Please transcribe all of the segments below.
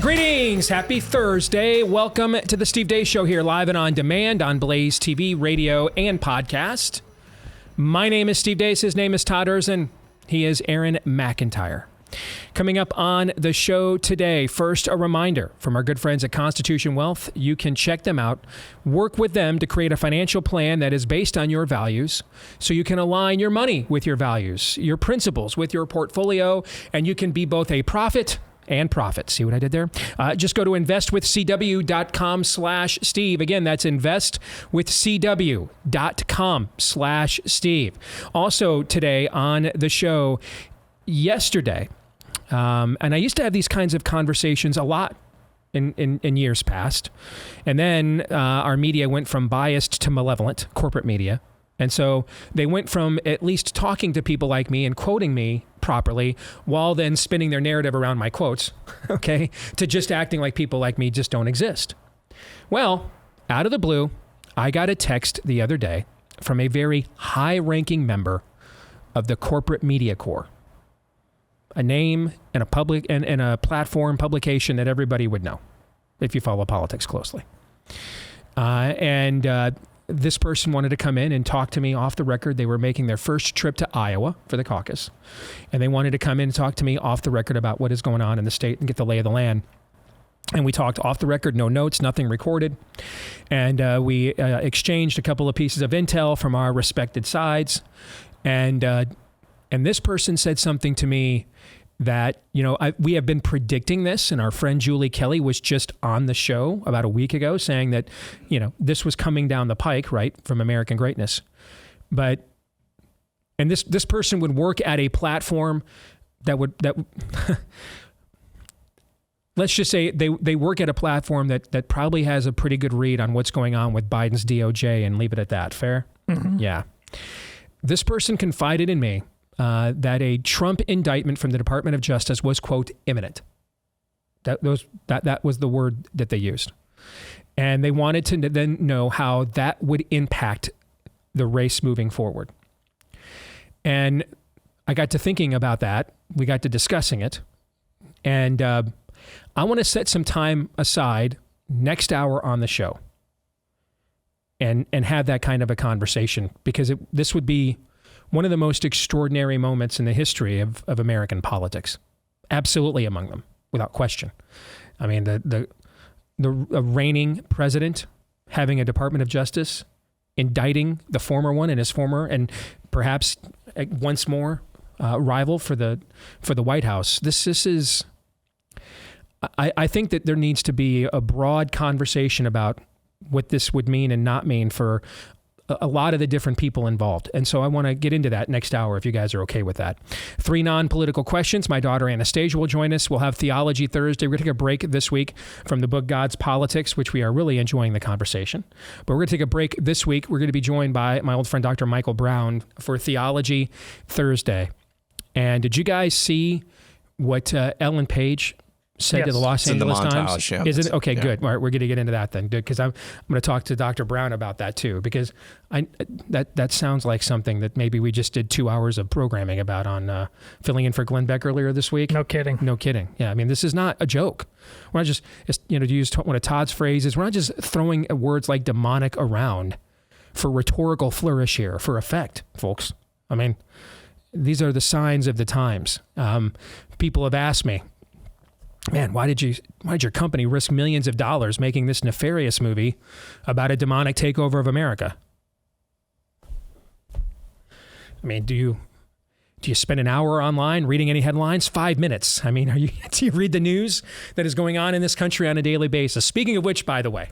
Greetings. Happy Thursday. Welcome to the Steve Deace Show here, live and on demand on BlazeTV, radio, and podcast. My name is Steve Deace. His name is Todd Erzin. He is Aaron McIntyre. Coming up on the show today, first, a reminder from our good friends at Constitution Wealth. You can check them out. Work with them to create a financial plan that is based on your values so you can align your money with your values, your principles with your portfolio, and you can be both a profit and profit. See what I did there? Just go to investwithcw.com/Steve. Again, that's investwithcw.com/Steve. Also today on the show, yesterday, and I used to have these kinds of conversations a lot in years past. And then our media went from biased to malevolent, corporate media. And so they went from at least talking to people like me and quoting me properly while then spinning their narrative around my quotes, okay, to just acting like people like me just don't exist. Well, out of the blue, I got a text the other day from a very high-ranking member of the corporate media corps, a name and a public and a platform publication that everybody would know if you follow politics closely. This person wanted to come in and talk to me off the record. They were making their first trip to Iowa for the caucus, and they wanted to come in and talk to me off the record about what is going on in the state and get the lay of the land. And we talked off the record, no notes, nothing recorded. And we exchanged a couple of pieces of intel from our respected sides. And this person said something to me that, we have been predicting this, and our friend Julie Kelly was just on the show about a week ago saying that, this was coming down the pike, right, from American Greatness. And this person would work at a platform that let's just say they work at a platform that probably has a pretty good read on what's going on with Biden's DOJ, and leave it at that. Fair? Mm-hmm. Yeah. This person confided in me that a Trump indictment from the Department of Justice was, quote, imminent. That was the word that they used. And they wanted to then know how that would impact the race moving forward. And I got to thinking about that. We got to discussing it. And I want to set some time aside next hour on the show and have that kind of a conversation, because this would be one of the most extraordinary moments in the history of American politics. Absolutely among them, without question. I mean, the reigning president having a Department of Justice indicting the former one and his former and perhaps once more rival for the White House. This is. I think that there needs to be a broad conversation about what this would mean and not mean for a lot of the different people involved. And so I want to get into that next hour, if you guys are okay with that. 3 non-political questions. My daughter Anastasia will join us. We'll have Theology Thursday. We're going to take a break this week from the book God's Politics, which we are really enjoying the conversation. But we're going to take a break this week. We're going to be joined by my old friend, Dr. Michael Brown, for Theology Thursday. And did you guys see what Ellen Page said to the Los Angeles Times? Yeah. Is it? Okay, yeah. Good. All right, we're going to get into that then, because I'm going to talk to Dr. Brown about that too, because that sounds like something that maybe we just did 2 hours of programming about on filling in for Glenn Beck earlier this week. No kidding. Yeah, I mean, this is not a joke. We're not just, to use one of Todd's phrases, we're not just throwing words like demonic around for rhetorical flourish here, for effect, folks. I mean, these are the signs of the times. People have asked me, man, why did your company risk millions of dollars making this nefarious movie about a demonic takeover of America? I mean, do you spend an hour online reading any headlines? 5 minutes. I mean, do you read the news that is going on in this country on a daily basis? Speaking of which, by the way,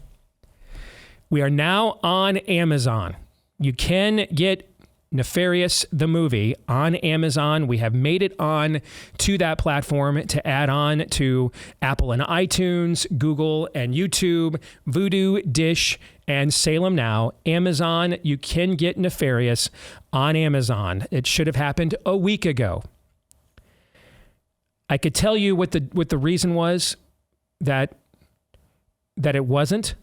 we are now on Amazon. You can get Nefarious, the movie, on Amazon. We have made it on to that platform to add on to Apple and iTunes, Google and YouTube, Vudu, Dish, and Salem Now. Amazon, you can get Nefarious on Amazon. It should have happened a week ago. I could tell you what the reason was that it wasn't,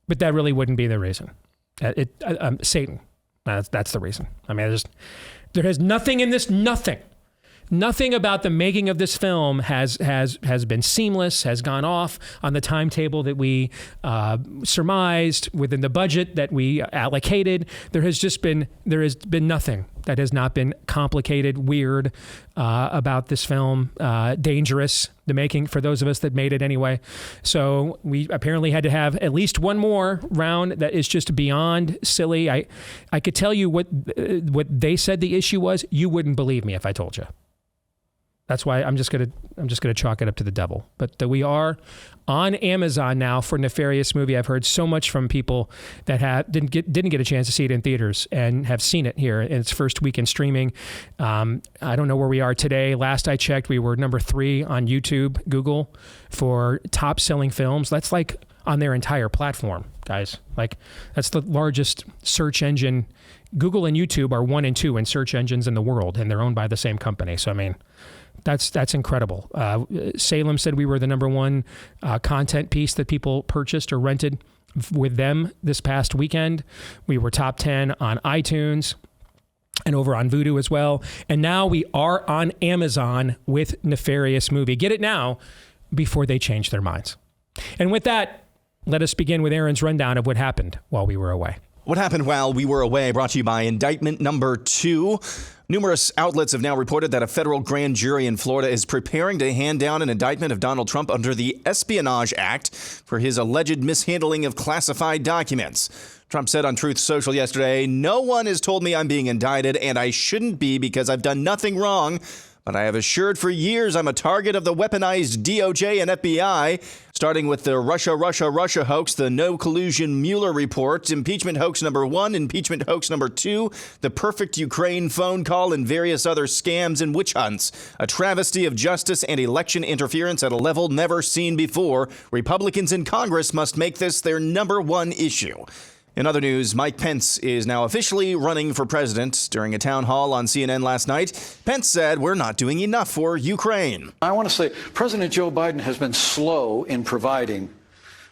but that really wouldn't be the reason. Satan. That's the reason. I mean, there has nothing in this, nothing Nothing about the making of this film has been seamless, has gone off on the timetable that we surmised within the budget that we allocated. There has been nothing that has not been complicated, weird about this film, dangerous, the making for those of us that made it anyway. So we apparently had to have at least one more round that is just beyond silly. I could tell you what they said the issue was. You wouldn't believe me if I told you. That's why I'm just gonna chalk it up to the devil. But we are on Amazon now for Nefarious Movie. I've heard so much from people that didn't get a chance to see it in theaters and have seen it here in its first week in streaming. I don't know where we are today. Last I checked, we were number 3 on YouTube, Google, for top selling films. That's like on their entire platform, guys. Like that's the largest search engine. Google and YouTube are 1 and 2 in search engines in the world, and they're owned by the same company. So I mean, that's incredible. Salem said we were the number 1 content piece that people purchased or rented with them this past weekend. We were top 10 on iTunes and over on Vudu as well. And now we are on Amazon with Nefarious Movie. Get it now before they change their minds. And with that, let us begin with Aaron's rundown of what happened while we were away. What happened while we were away, brought to you by Indictment number 2. Numerous outlets have now reported that a federal grand jury in Florida is preparing to hand down an indictment of Donald Trump under the Espionage Act for his alleged mishandling of classified documents. Trump said on Truth Social yesterday, "No one has told me I'm being indicted, and I shouldn't be because I've done nothing wrong. But I have assured for years I'm a target of the weaponized DOJ and FBI, starting with the Russia hoax, the no collusion Mueller report, impeachment hoax number 1, impeachment hoax number 2, the perfect Ukraine phone call, and various other scams and witch hunts. A travesty of justice and election interference at a level never seen before. Republicans in Congress must make this their number 1 issue." In other news, Mike Pence is now officially running for president. During a town hall on CNN last night, Pence said, "We're not doing enough for Ukraine." I want to say President Joe Biden has been slow in providing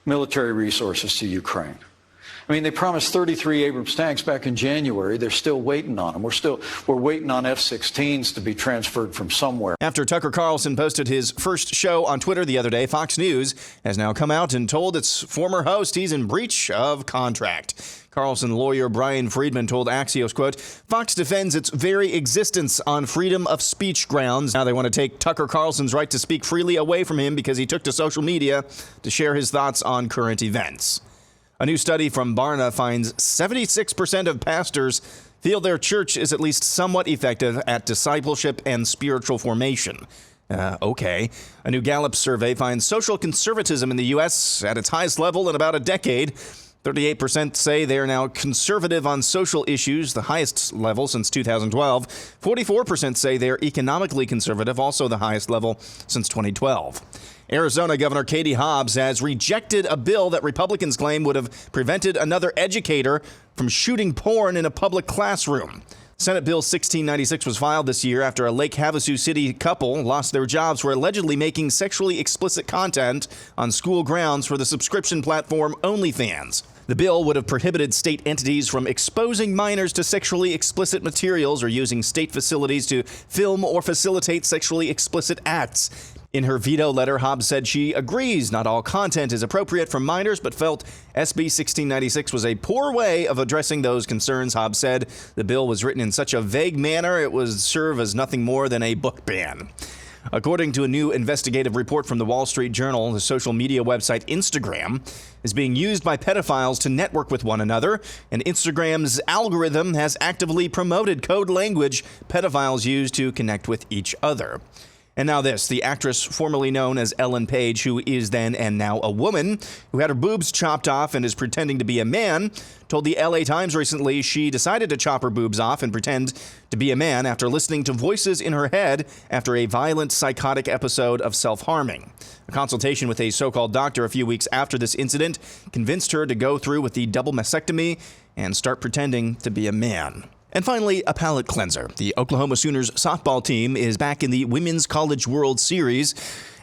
military resources to Ukraine. I mean, they promised 33 Abrams tanks back in January. They're still waiting on them. We're waiting on F-16s to be transferred from somewhere. After Tucker Carlson posted his first show on Twitter the other day, Fox News has now come out and told its former host he's in breach of contract. Carlson lawyer Brian Friedman told Axios, quote, "Fox defends its very existence on freedom of speech grounds. Now they want to take Tucker Carlson's right to speak freely away from him because he took to social media to share his thoughts on current events." A new study from Barna finds 76% of pastors feel their church is at least somewhat effective at discipleship and spiritual formation. Okay. A new Gallup survey finds social conservatism in the U.S. at its highest level in about a decade. 38% say they are now conservative on social issues, the highest level since 2012. 44% say they are economically conservative, also the highest level since 2012. Arizona Governor Katie Hobbs has rejected a bill that Republicans claim would have prevented another educator from shooting porn in a public classroom. Senate Bill 1696 was filed this year after a Lake Havasu City couple lost their jobs for allegedly making sexually explicit content on school grounds for the subscription platform OnlyFans. The bill would have prohibited state entities from exposing minors to sexually explicit materials or using state facilities to film or facilitate sexually explicit acts. In her veto letter, Hobbs said she agrees not all content is appropriate for minors, but felt SB 1696 was a poor way of addressing those concerns. Hobbs said the bill was written in such a vague manner it would serve as nothing more than a book ban. According to a new investigative report from the Wall Street Journal, the social media website Instagram is being used by pedophiles to network with one another, and Instagram's algorithm has actively promoted code language pedophiles use to connect with each other. And now this, the actress formerly known as Ellen Page, who is then and now a woman, who had her boobs chopped off and is pretending to be a man, told the LA Times recently she decided to chop her boobs off and pretend to be a man after listening to voices in her head after a violent psychotic episode of self-harming. A consultation with a so-called doctor a few weeks after this incident convinced her to go through with the double mastectomy and start pretending to be a man. And finally, a palate cleanser. The Oklahoma Sooners softball team is back in the Women's College World Series.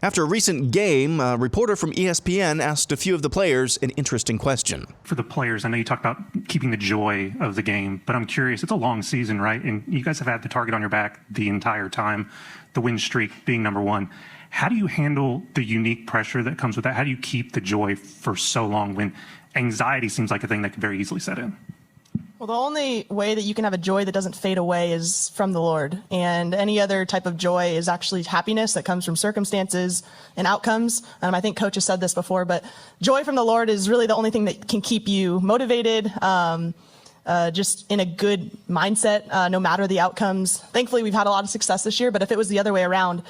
After a recent game, a reporter from ESPN asked a few of the players an interesting question. For the players, I know you talked about keeping the joy of the game, but I'm curious, it's a long season, right? And you guys have had the target on your back the entire time, the win streak being number one. How do you handle the unique pressure that comes with that? How do you keep the joy for so long when anxiety seems like a thing that can very easily set in? Well, the only way that you can have a joy that doesn't fade away is from the Lord. And any other type of joy is actually happiness that comes from circumstances and outcomes. I think Coach has said this before, but joy from the Lord is really the only thing that can keep you motivated, just in a good mindset, no matter the outcomes. Thankfully, we've had a lot of success this year, but if it was the other way around,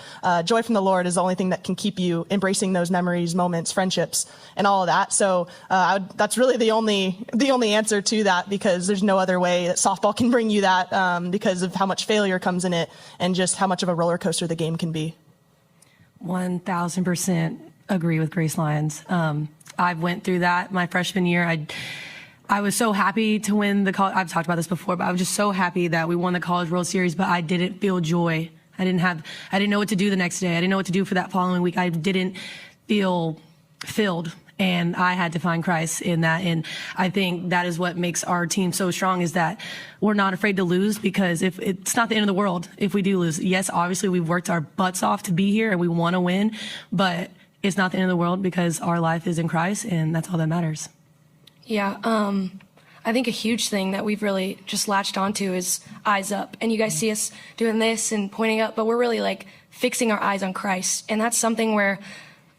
joy from the Lord is the only thing that can keep you embracing those memories, moments, friendships, and all of that. So that's really the only answer to that, because there's no other way that softball can bring you that, because of how much failure comes in it and just how much of a roller coaster the game can be. 1,000% agree with Grace Lyons. I went through that my freshman year. I was so happy to win the college. I've talked about this before, but I was just so happy that we won the College World Series, but I didn't feel joy. I didn't know what to do the next day. I didn't know what to do for that following week. I didn't feel filled, and I had to find Christ in that. And I think that is what makes our team so strong, is that we're not afraid to lose, because if it's not the end of the world if we do lose. Yes, obviously we've worked our butts off to be here and we want to win, but it's not the end of the world because our life is in Christ, and that's all that matters. Yeah, I think a huge thing that we've really just latched onto is eyes up. And you guys see us doing this and pointing up, but we're really like fixing our eyes on Christ. And that's something where,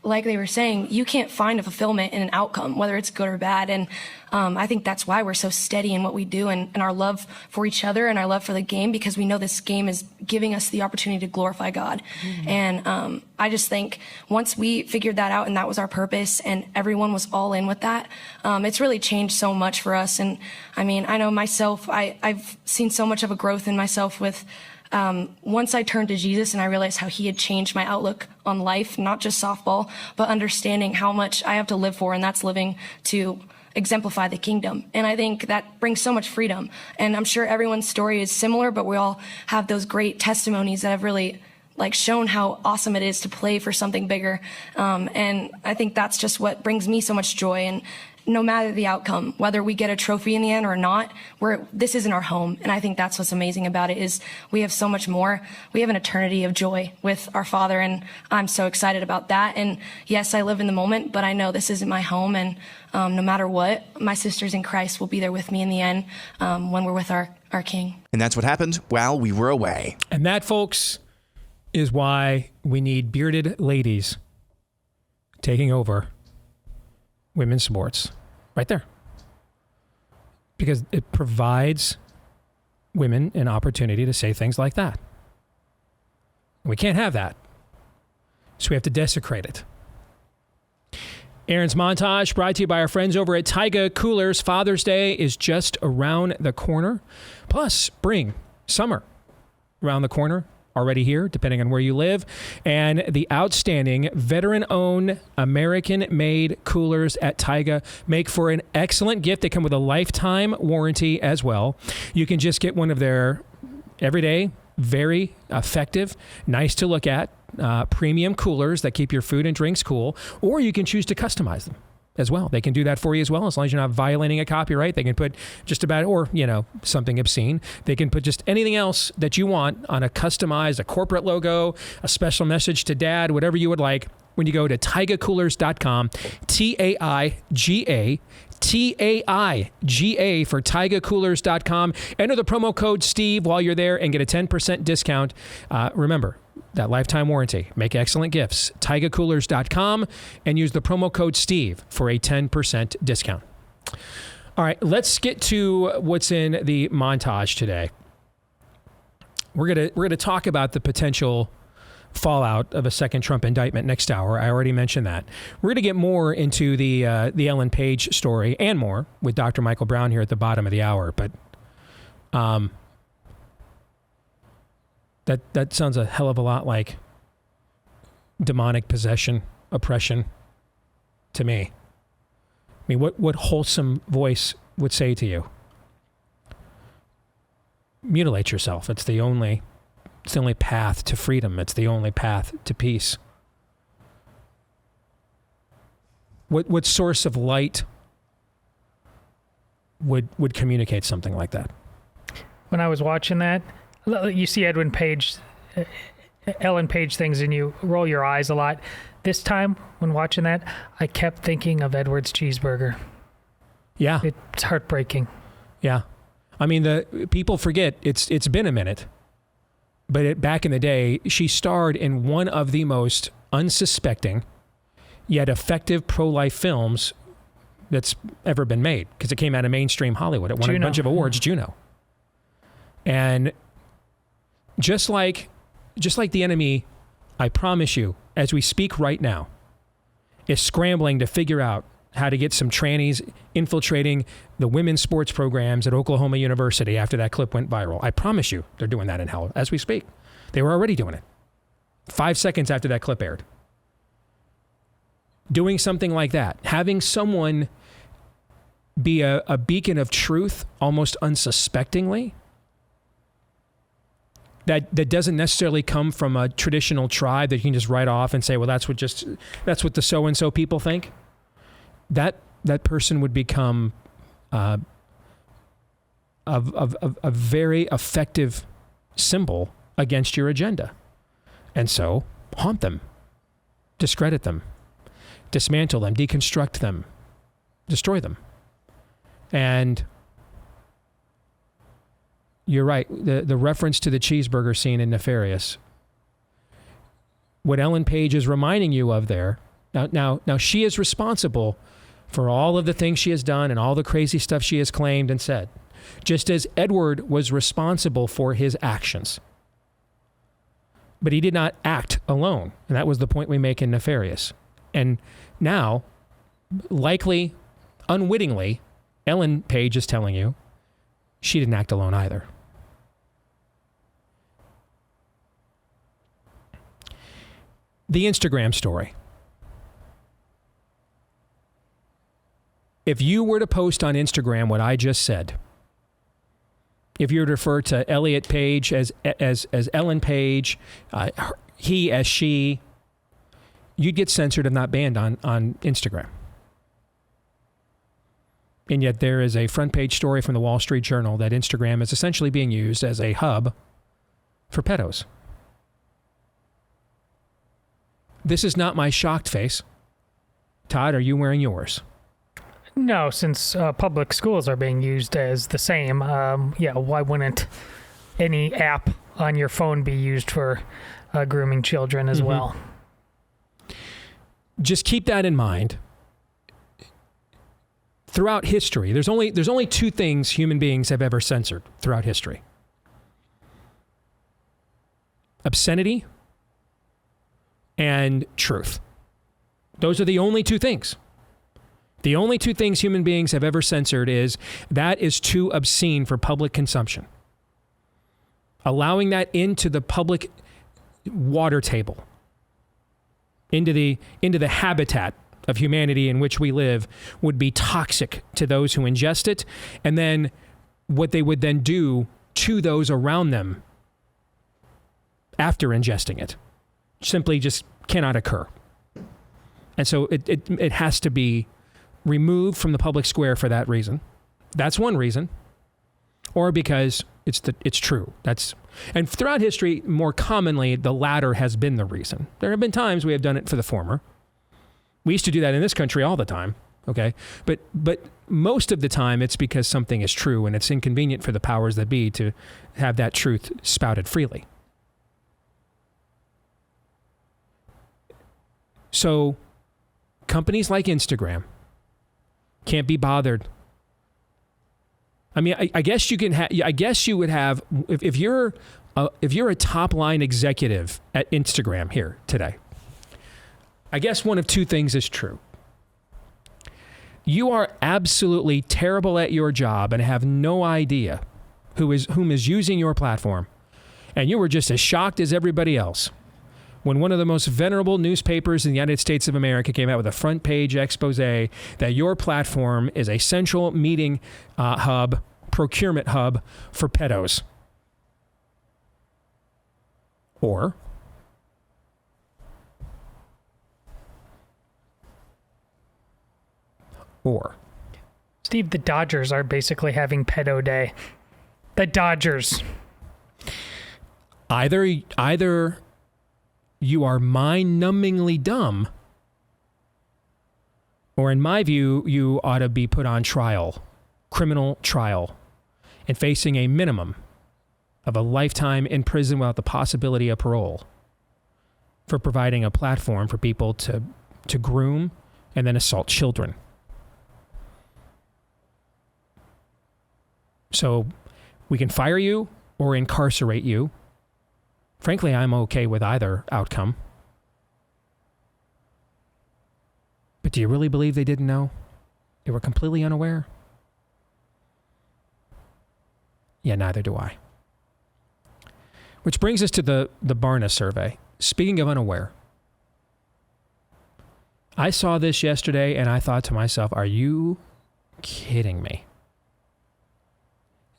like they were saying, you can't find a fulfillment in an outcome, whether it's good or bad. And I think that's why we're so steady in what we do, and our love for each other and our love for the game, because we know this game is giving us the opportunity to glorify God. Mm-hmm. And I just think once we figured that out and that was our purpose and everyone was all in with that, it's really changed so much for us. And I mean, I know myself, I've seen so much of a growth in myself with once I turned to Jesus and I realized how he had changed my outlook on life, not just softball, but understanding how much I have to live for, and that's living to exemplify the kingdom. And I think that brings so much freedom. And I'm sure everyone's story is similar, but we all have those great testimonies that have really shown how awesome it is to play for something bigger. And I think that's just what brings me so much joy. And no matter the outcome, whether we get a trophy in the end or not, this isn't our home. And I think that's what's amazing about it, is we have so much more. We have an eternity of joy with our Father, and I'm so excited about that. And yes, I live in the moment, but I know this isn't my home. And no matter what, my sisters in Christ will be there with me in the end, when we're with our King. And that's what happened while we were away. And that, folks, is why we need bearded ladies taking over women's sports. Right there. Because it provides women an opportunity to say things like that. We can't have that. So we have to desecrate it. Aaron's montage brought to you by our friends over at Taiga Coolers. Father's Day is just around the corner. Plus, spring, summer around the corner. Already here, depending on where you live. And the outstanding veteran-owned, American-made coolers at Taiga make for an excellent gift. They come with a lifetime warranty as well. You can just get one of their everyday, very effective, nice to look at, premium coolers that keep your food and drinks cool, or you can choose to customize them as well. They can do that for you as well, as long as you're not violating a copyright. They can put just about, or, something obscene. They can put just anything else that you want on a customized, a corporate logo, a special message to dad, whatever you would like, when you go to taigacoolers.com, TAIGA for taigacoolers.com. Enter the promo code Steve while you're there and get a 10% discount. Remember, that lifetime warranty. Make excellent gifts. taigacoolers.com and use the promo code Steve for a 10% discount. All right, let's get to what's in the montage today. We're gonna talk about the potential fallout of a second Trump indictment next hour. I already mentioned that. We're going to get more into the Ellen Page story and more with Dr. Michael Brown here at the bottom of the hour. But that sounds a hell of a lot like demonic possession, oppression to me. I mean, what wholesome voice would say to you? mutilate yourself. It's the only path to freedom. It's the only path to peace. What source of light would communicate something like that? When I was watching that, you see Ellen Page things and you roll your eyes a lot. This time, when watching that, I kept thinking of Edward's cheeseburger. Yeah. It's heartbreaking. Yeah. I mean, the people forget it's been a minute, but back in the day, she starred in one of the most unsuspecting yet effective pro-life films that's ever been made, because it came out of mainstream Hollywood. It won a bunch of awards, Juno. And just like the enemy, I promise you, as we speak right now, is scrambling to figure out how to get some trannies infiltrating the women's sports programs at Oklahoma University after that clip went viral. I promise you they're doing that in hell as we speak. They were already doing it 5 seconds after that clip aired. Doing something like that, having someone be a beacon of truth almost unsuspectingly, that doesn't necessarily come from a traditional tribe that you can just write off and say, well, that's what the so-and-so people think. That person would become a very effective symbol against your agenda. And so haunt them, discredit them, dismantle them, deconstruct them, destroy them. And you're right. The reference to the cheeseburger scene in Nefarious, what Ellen Page is reminding you of there, now she is responsible for all of the things she has done and all the crazy stuff she has claimed and said, just as Edward was responsible for his actions. But he did not act alone. And that was the point we make in Nefarious. And now, likely, unwittingly, Ellen Page is telling you she didn't act alone either. The Instagram story. If you were to post on Instagram what I just said, if you were to refer to Elliot Page as Ellen Page, he as she, you'd get censored and not banned on Instagram. And yet there is a front page story from the Wall Street Journal that Instagram is essentially being used as a hub for pedos. This is not my shocked face. Todd, are you wearing yours? No, since public schools are being used as the same, why wouldn't any app on your phone be used for grooming children as well? Just keep that in mind. Throughout history, there's only two things human beings have ever censored throughout history: obscenity and truth. Those are the only two things. The only two things human beings have ever censored is too obscene for public consumption. Allowing that into the public water table, into the habitat of humanity in which we live, would be toxic to those who ingest it, and then what they would then do to those around them after ingesting it simply just cannot occur. And so it has to be removed from the public square for that reason. That's one reason. Or because it's true. And throughout history, more commonly, the latter has been the reason. There have been times we have done it for the former. We used to do that in this country all the time, okay? But most of the time, it's because something is true and it's inconvenient for the powers that be to have that truth spouted freely. So companies like Instagram can't be bothered. I mean, I guess you can. I guess you would have if you're a top line executive at Instagram here today. I guess one of two things is true. You are absolutely terrible at your job and have no idea whom is using your platform, and you were just as shocked as everybody else when one of the most venerable newspapers in the United States of America came out with a front page expose that your platform is a central meeting hub, procurement hub for pedos. Or Steve, the Dodgers are basically having pedo day. The Dodgers. either you are mind-numbingly dumb, or in my view, you ought to be put on trial, criminal trial, and facing a minimum of a lifetime in prison without the possibility of parole for providing a platform for people to groom and then assault children. So we can fire you or incarcerate you. Frankly, I'm okay with either outcome. But do you really believe they didn't know? They were completely unaware? Yeah, neither do I. Which brings us to the Barna survey. Speaking of unaware, I saw this yesterday and I thought to myself, are you kidding me?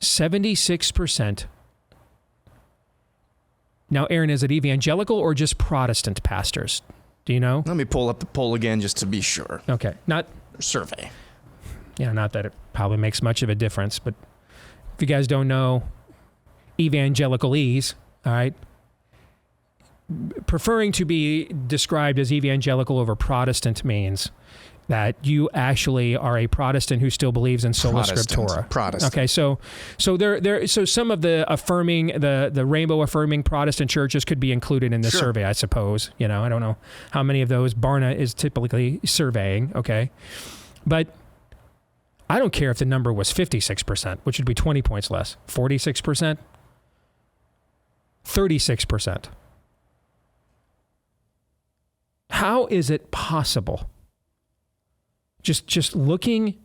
76%. Now, Aaron, is it evangelical or just Protestant pastors? Do you know? Let me pull up the poll again just to be sure. Okay. Not survey. Yeah, not that it probably makes much of a difference, but if you guys don't know evangelicalese, all right, preferring to be described as evangelical over Protestant means that you actually are a Protestant who still believes in sola scriptura. Protestant. Okay, so some of the affirming, the rainbow affirming Protestant churches could be included in the survey, I suppose. You know, I don't know how many of those Barna is typically surveying. Okay, but I don't care if the number was 56%, which would be 20 points less. 46%, 36%. How is it possible? Just looking,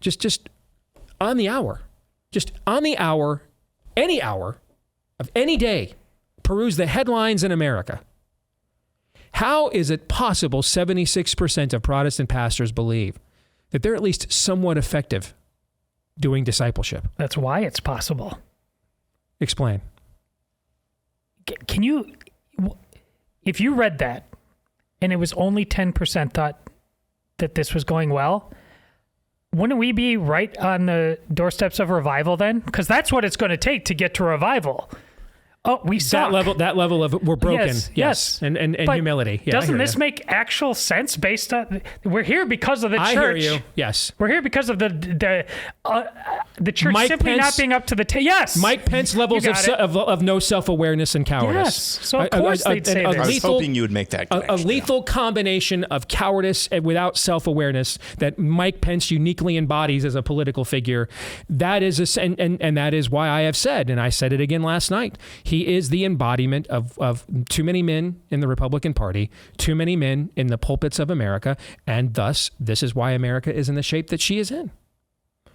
just on the hour, any hour of any day, peruse the headlines in America. How is it possible 76% of Protestant pastors believe that they're at least somewhat effective doing discipleship? That's why it's possible. Explain. Can you, if you read that and it was only 10% thought that this was going well, wouldn't we be right on the doorsteps of revival then? Because that's what it's going to take to get to revival. Oh, we suck. That level of we're broken. Yes. And humility. Yeah, doesn't this make actual sense based on we're here because of the church? I hear you. Yes. We're here because of the church Mike simply Pence, not being up to the yes. Mike Pence levels of no self-awareness and cowardice. Yes. So of course they'd say this. I was hoping you would make that connection. A lethal combination of cowardice and without self-awareness that Mike Pence uniquely embodies as a political figure. That is and that is why I have said, and I said it again last night, he is the embodiment of too many men in the Republican Party, too many men in the pulpits of America, and thus this is why America is in the shape that she is in.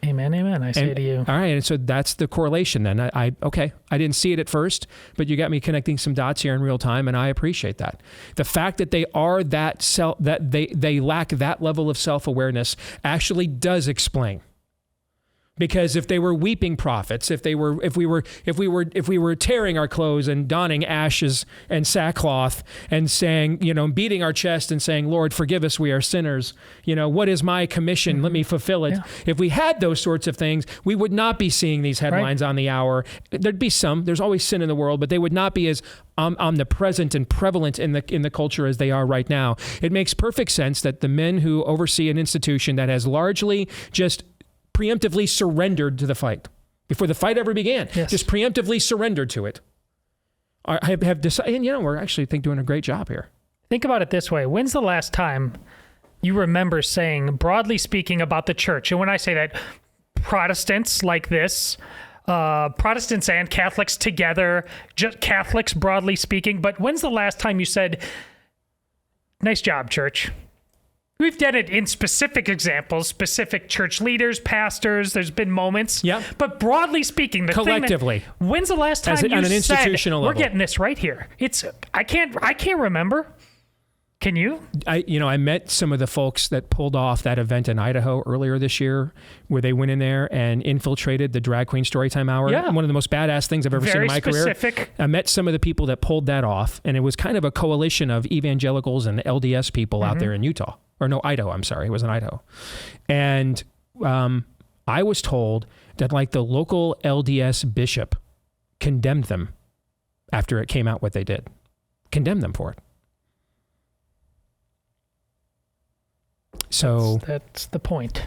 Amen, amen. I say to you. All right, and so that's the correlation then. I didn't see it at first, but you got me connecting some dots here in real time, and I appreciate that. The fact that they are that they lack that level of self-awareness actually does explain. Because if they were weeping prophets, if we were tearing our clothes and donning ashes and sackcloth and saying, beating our chest and saying, Lord, forgive us, we are sinners. What is my commission? Let me fulfill it. Yeah. If we had those sorts of things, we would not be seeing these headlines on the hour. There'd be some. There's always sin in the world, but they would not be as omnipresent and prevalent in the culture as they are right now. It makes perfect sense that the men who oversee an institution that has largely just preemptively surrendered to the fight before the fight ever began. Yes. Just preemptively surrendered to it. Have decided, and we're actually doing a great job here. Think about it this way. When's the last time you remember saying, broadly speaking, about the church? And when I say that, Protestants like this, Protestants and Catholics together, just Catholics broadly speaking, but when's the last time you said, nice job, church? We've done it in specific examples, specific church leaders, pastors. There's been moments. Yeah. But broadly speaking, collectively, when's the last time you on an said institutional level, we're getting this right here? I can't remember. Can you? I met some of the folks that pulled off that event in Idaho earlier this year, where they went in there and infiltrated the Drag Queen Storytime Hour. Yeah. One of the most badass things I've ever seen in my specific. career. I met some of the people that pulled that off, and it was kind of a coalition of evangelicals and LDS people out there in Utah. Or no, Idaho, I'm sorry. It was in Idaho. And I was told that like the local LDS bishop condemned them after it came out what they did. Condemned them for it. So that's the point.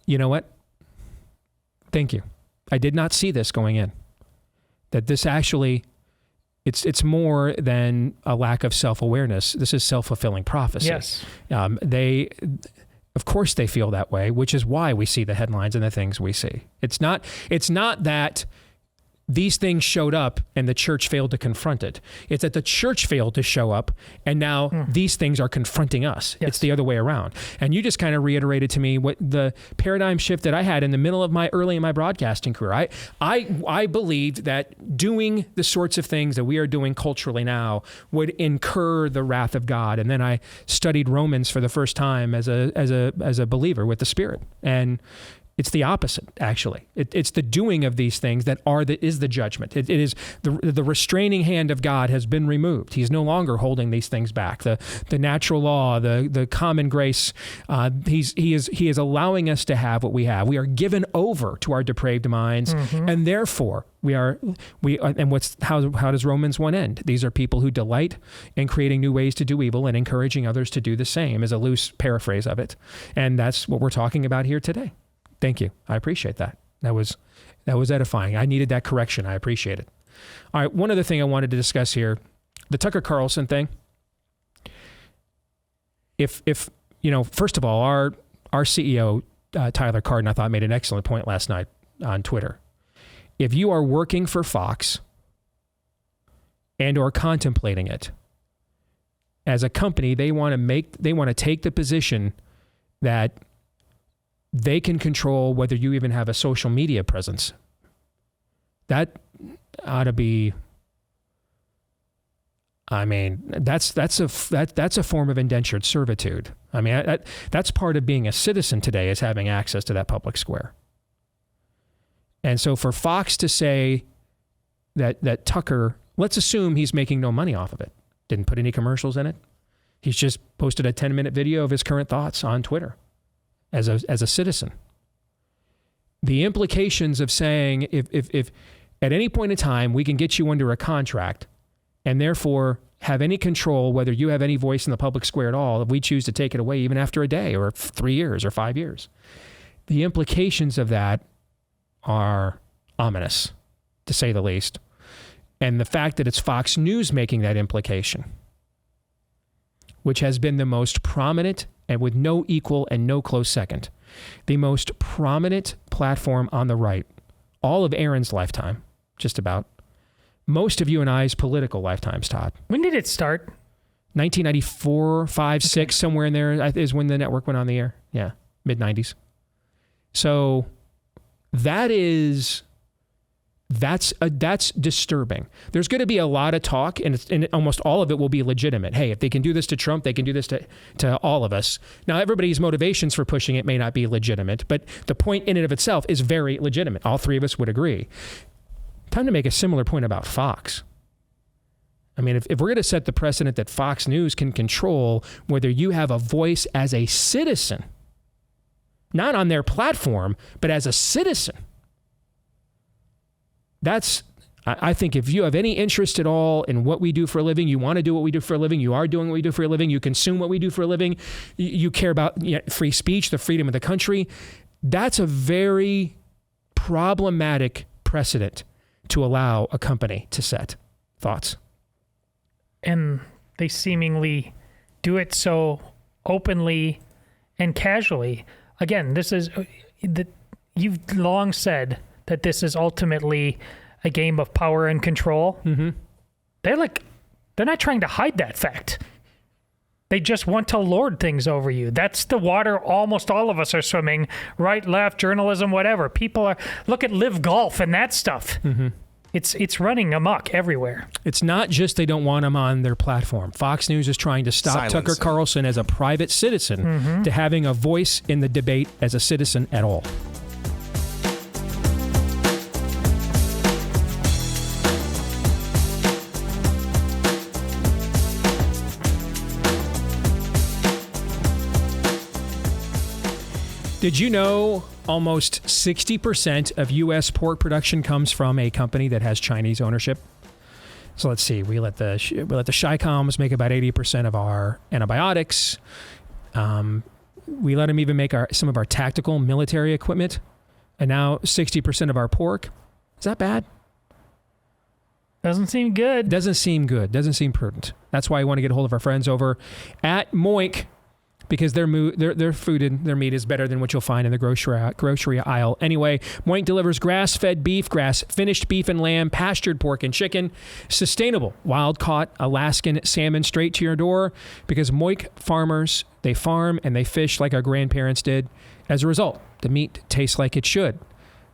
You know what? Thank you. I did not see this going in. That this actually, it's more than a lack of self-awareness. This is self-fulfilling prophecy. Yes. Of course they feel that way, which is why we see the headlines and the things we see. It's not that these things showed up and the church failed to confront it. It's that the church failed to show up and now these things are confronting us. Yes. It's the other way around. And you just kind of reiterated to me what the paradigm shift that I had in the middle of early in my broadcasting career. I believed that doing the sorts of things that we are doing culturally now would incur the wrath of God. And then I studied Romans for the first time as a believer with the Spirit. And it's the opposite, actually. It's the doing of these things that is the judgment. It is the restraining hand of God has been removed. He's no longer holding these things back. The natural law, the common grace, he is allowing us to have what we have. We are given over to our depraved minds, and therefore how does Romans 1 end? These are people who delight in creating new ways to do evil and encouraging others to do the same, is a loose paraphrase of it. And that's what we're talking about here today. Thank you. I appreciate that. That was edifying. I needed that correction. I appreciate it. All right. One other thing I wanted to discuss here, the Tucker Carlson thing. If first of all, our CEO, Tyler Cardin, I thought made an excellent point last night on Twitter. If you are working for Fox and or contemplating it, as a company, they want to take the position that they can control whether you even have a social media presence. That ought to be, that's a form of indentured servitude. That's part of being a citizen today, is having access to that public square. And so for Fox to say that Tucker, let's assume he's making no money off of it, didn't put any commercials in it. He's just posted a 10-minute video of his current thoughts on Twitter. As a citizen, the implications of saying if at any point in time we can get you under a contract and therefore have any control whether you have any voice in the public square at all, if we choose to take it away even after a day or 3 years or 5 years, the implications of that are ominous, to say the least. And the fact that it's Fox News making that implication, which has been the most prominent and with no equal and no close second, the most prominent platform on the right, all of Aaron's lifetime, just about, most of you and I's political lifetimes, Todd. When did it start? 1994, 5, 6, somewhere in there is when the network went on the air. Yeah, mid-90s. So that's disturbing. There's going to be a lot of talk, and almost all of it will be legitimate. Hey, if they can do this to Trump, they can do this to all of us. Now, everybody's motivations for pushing it may not be legitimate, but the point in and of itself is very legitimate. All three of us would agree. Time to make a similar point about Fox. If we're going to set the precedent that Fox News can control whether you have a voice as a citizen, not on their platform, but as a citizen, I think if you have any interest at all in what we do for a living, you want to do what we do for a living, you are doing what we do for a living, you consume what we do for a living, you care about free speech, the freedom of the country, that's a very problematic precedent to allow a company to set. Thoughts? And they seemingly do it so openly and casually. Again, you've long said that this is ultimately a game of power and control. Mm-hmm. They're not trying to hide that fact. They just want to lord things over you. That's the water almost all of us are swimming, right, left, journalism, whatever. People look at Live Golf and that stuff. Mm-hmm. It's running amok everywhere. It's not just they don't want him on their platform. Fox News is trying to stop Tucker Carlson as a private citizen to having a voice in the debate as a citizen at all. Did you know almost 60% of U.S. pork production comes from a company that has Chinese ownership? So let's see. We let the Chi-Coms make about 80% of our antibiotics. We let them even make some of our tactical military equipment. And now 60% of our pork. Is that bad? Doesn't seem good. Doesn't seem good. Doesn't seem prudent. That's why I want to get a hold of our friends over at Moink, because their food and their meat is better than what you'll find in the grocery aisle. Anyway, Moink delivers grass-fed beef, grass-finished beef and lamb, pastured pork and chicken, sustainable, wild-caught Alaskan salmon straight to your door, because Moink farmers, they farm and they fish like our grandparents did. As a result, the meat tastes like it should,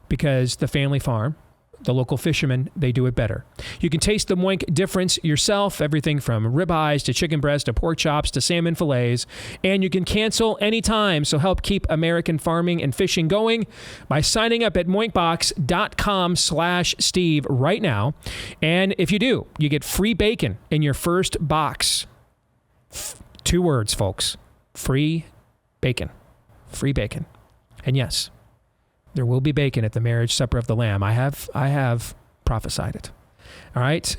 because the family farm, the local fishermen, they do it better. You can taste the Moink difference yourself, everything from ribeyes to chicken breast to pork chops to salmon fillets, and you can cancel anytime. So help keep American farming and fishing going by signing up at moinkbox.com/Steve right now. And if you do, you get free bacon in your first box. 2 words, folks. Free bacon. Free bacon. And yes, there will be bacon at the marriage supper of the Lamb. I have prophesied it. All right.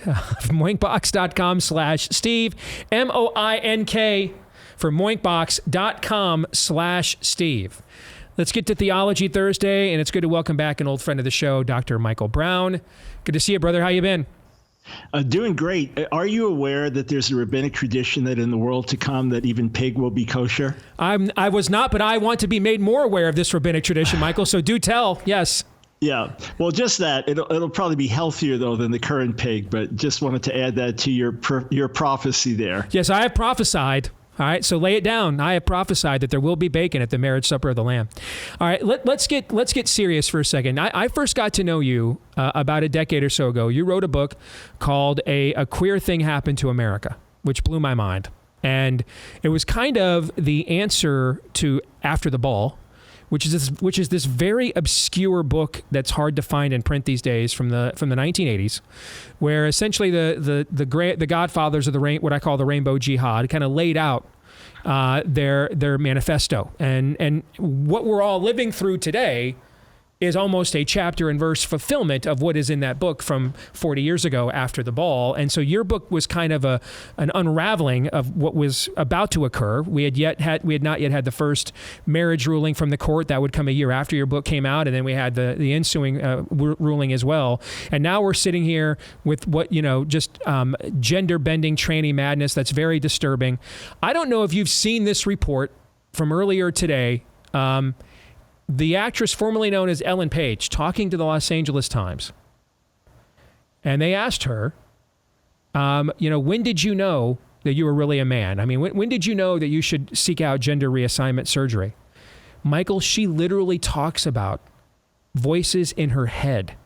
Moinkbox.com/Steve. MOINK for moinkbox.com/Steve. Let's get to Theology Thursday, and it's good to welcome back an old friend of the show, Dr. Michael Brown. Good to see you, brother. How you been? Doing great. Are you aware that there's a rabbinic tradition that in the world to come that even pig will be kosher? I was not, but I want to be made more aware of this rabbinic tradition, Michael. So do tell. Yes. Yeah. Well, just that. It'll probably be healthier, though, than the current pig. But just wanted to add that to your prophecy there. Yes, I have prophesied. All right, so lay it down. I have prophesied that there will be bacon at the marriage supper of the Lamb. All right, let's get serious for a second. I first got to know you about a decade or so ago. You wrote a book called A Queer Thing Happened to America, which blew my mind. And it was kind of the answer to After the Ball, which is this very obscure book that's hard to find in print these days from the 1980s, where essentially the godfathers of what I call the Rainbow Jihad kind of laid out their manifesto, and what we're all living through today is almost a chapter and verse fulfillment of what is in that book from 40 years ago, After the Ball. And so your book was kind of an unraveling of what was about to occur. We had not yet had the first marriage ruling from the court. That would come a year after your book came out, and then we had the ensuing ruling as well. And now we're sitting here with what, just gender-bending tranny madness that's very disturbing. I don't know if you've seen this report from earlier today. The actress formerly known as Ellen Page talking to the Los Angeles Times. And they asked her, when did you know that you were really a man? I mean, when did you know that you should seek out gender reassignment surgery? Michael, she literally talks about voices in her head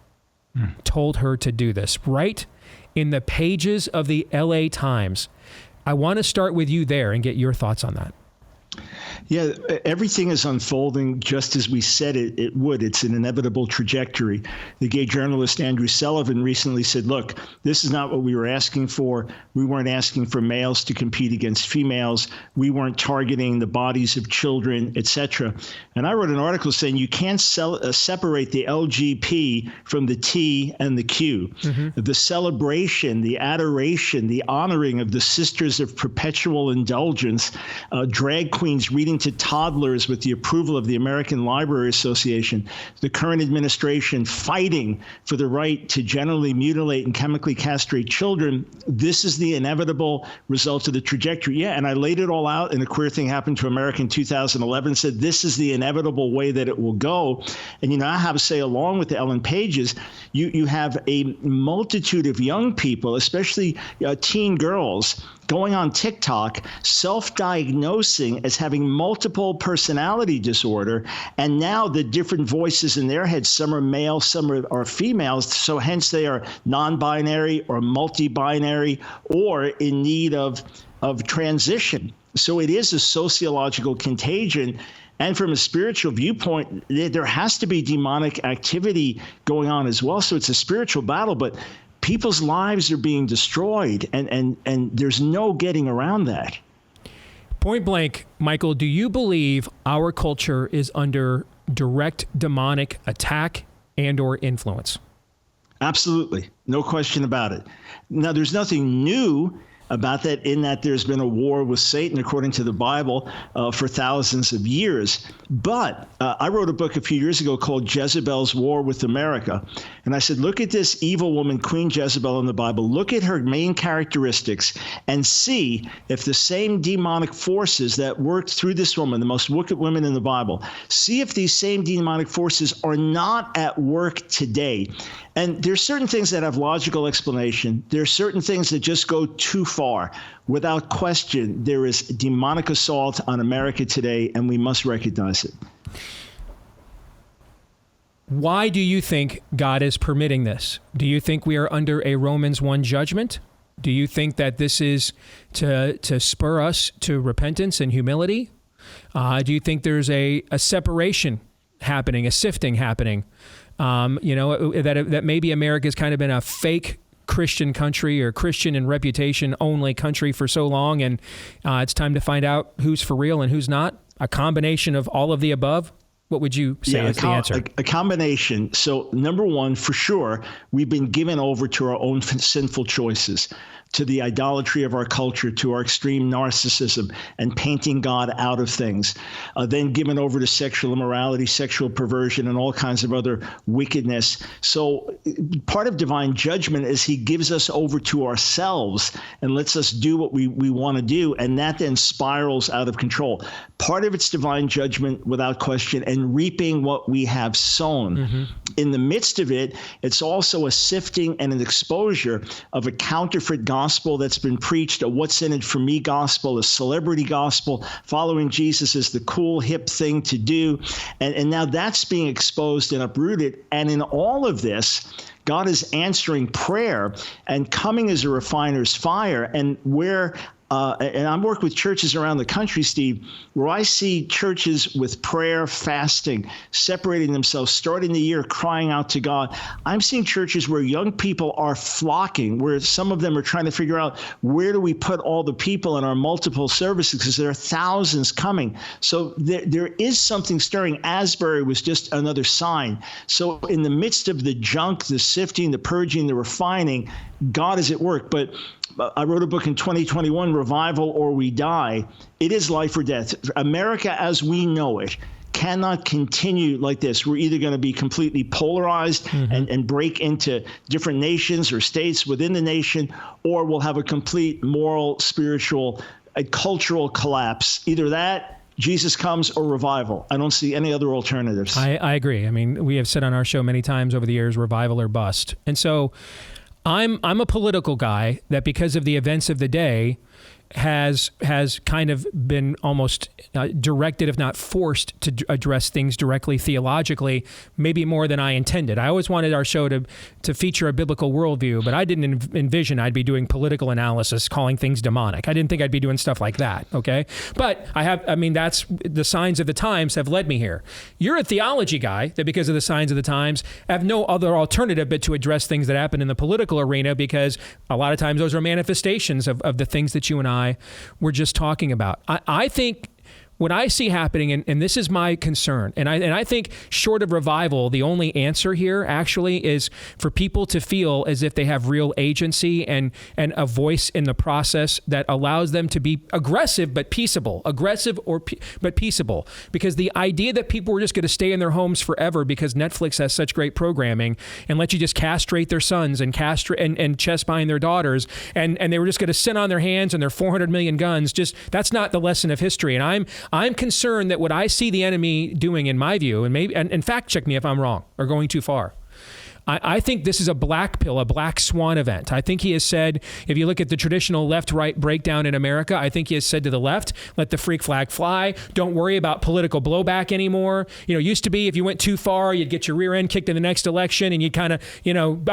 told her to do this, right in the pages of the LA Times. I want to start with you there and get your thoughts on that. Yeah, everything is unfolding just as we said it would. It's an inevitable trajectory. The gay journalist Andrew Sullivan recently said, look, this is not what we were asking for. We weren't asking for males to compete against females. We weren't targeting the bodies of children, etc. And I wrote an article saying you can't separate the LGP from the T and the Q. Mm-hmm. The celebration, the adoration, the honoring of the Sisters of Perpetual Indulgence, drag queens reading to toddlers with the approval of the American Library Association, the current administration fighting for the right to generally mutilate and chemically castrate children. This is the inevitable result of the trajectory. Yeah, and I laid it all out in A Queer Thing Happened to America in 2011, said this is the inevitable way that it will go. And, I have to say, along with the Ellen Pages, you have a multitude of young people, especially teen girls, going on TikTok, self-diagnosing as having multiple personality disorder, and now the different voices in their head, some are male, some are females, so hence they are non-binary or multi-binary or in need of transition. So it is a sociological contagion. And from a spiritual viewpoint, there has to be demonic activity going on as well. So it's a spiritual battle, but people's lives are being destroyed, and there's no getting around that. Point blank, Michael, do you believe our culture is under direct demonic attack and or influence? Absolutely. No question about it. Now, there's nothing new about that, in that there's been a war with Satan, according to the Bible, for thousands of years. But I wrote a book a few years ago called Jezebel's War with America. And I said, look at this evil woman, Queen Jezebel, in the Bible. Look at her main characteristics and see if the same demonic forces that worked through this woman, the most wicked woman in the Bible, see if these same demonic forces are not at work today. And there's certain things that have logical explanation. There's certain things that just go too far. Without question, there is demonic assault on America today, and we must recognize it. Why do you think God is permitting this? Do you think we are under a Romans 1 judgment? Do you think that this is to spur us to repentance and humility? Do you think there's a separation happening, a sifting happening? That maybe America's kind of been a fake Christian country or Christian and reputation only country for so long, and it's time to find out who's for real and who's not? A combination of all of the above? What would you say is the answer? A combination. So number one, for sure, we've been given over to our own sinful choices, to the idolatry of our culture, to our extreme narcissism and painting God out of things, then given over to sexual immorality, sexual perversion, and all kinds of other wickedness. So part of divine judgment is he gives us over to ourselves and lets us do what we want to do, and that then spirals out of control. Part of it's divine judgment, without question, and reaping what we have sown. Mm-hmm. In the midst of it, it's also a sifting and an exposure of a counterfeit gospel that's been preached, a what's in it for me gospel, a celebrity gospel. Following Jesus is the cool, hip thing to do. And now that's being exposed and uprooted. And in all of this, God is answering prayer and coming as a refiner's fire. And where and I'm working with churches around the country, Steve, where I see churches with prayer, fasting, separating themselves, starting the year crying out to God. I'm seeing churches where young people are flocking, where some of them are trying to figure out, where do we put all the people in our multiple services, because there are thousands coming. So there is something stirring. Asbury was just another sign. So in the midst of the junk, the sifting, the purging, the refining, God is at work. But I wrote a book in 2021, Revival or We Die. It is life or death. America as we know it cannot continue like this. We're either going to be completely polarized and break into different nations or states within the nation, or we'll have a complete moral, spiritual, cultural collapse. Either that, Jesus comes, or revival. I don't see any other alternatives. I agree. I mean, we have said on our show many times over the years, revival or bust. And so I'm a political guy that, because of the events of the day, has kind of been almost directed, if not forced, to address things directly theologically, maybe more than I intended. I always wanted our show to feature a biblical worldview, but I didn't envision I'd be doing political analysis, calling things demonic. I didn't think I'd be doing stuff like that, okay? But that's the signs of the times have led me here. You're a theology guy that, because of the signs of the times, have no other alternative but to address things that happen in the political arena, because a lot of times those are manifestations of the things that you and I were just talking about. I think what I see happening, and this is my concern, and I think short of revival, the only answer here actually is for people to feel as if they have real agency and a voice in the process that allows them to be aggressive but peaceable, but peaceable. Because the idea that people were just going to stay in their homes forever because Netflix has such great programming and let you just castrate their sons and chest bind their daughters, and they were just going to sit on their hands and their 400 million guns, that's not the lesson of history. And I'm concerned that what I see the enemy doing, in my view, and fact check me if I'm wrong or going too far, I think this is a black pill, a black swan event. I think he has said, if you look at the traditional left-right breakdown in America, I think he has said to the left, let the freak flag fly. Don't worry about political blowback anymore. Used to be if you went too far, you'd get your rear end kicked in the next election, and you'd kind of,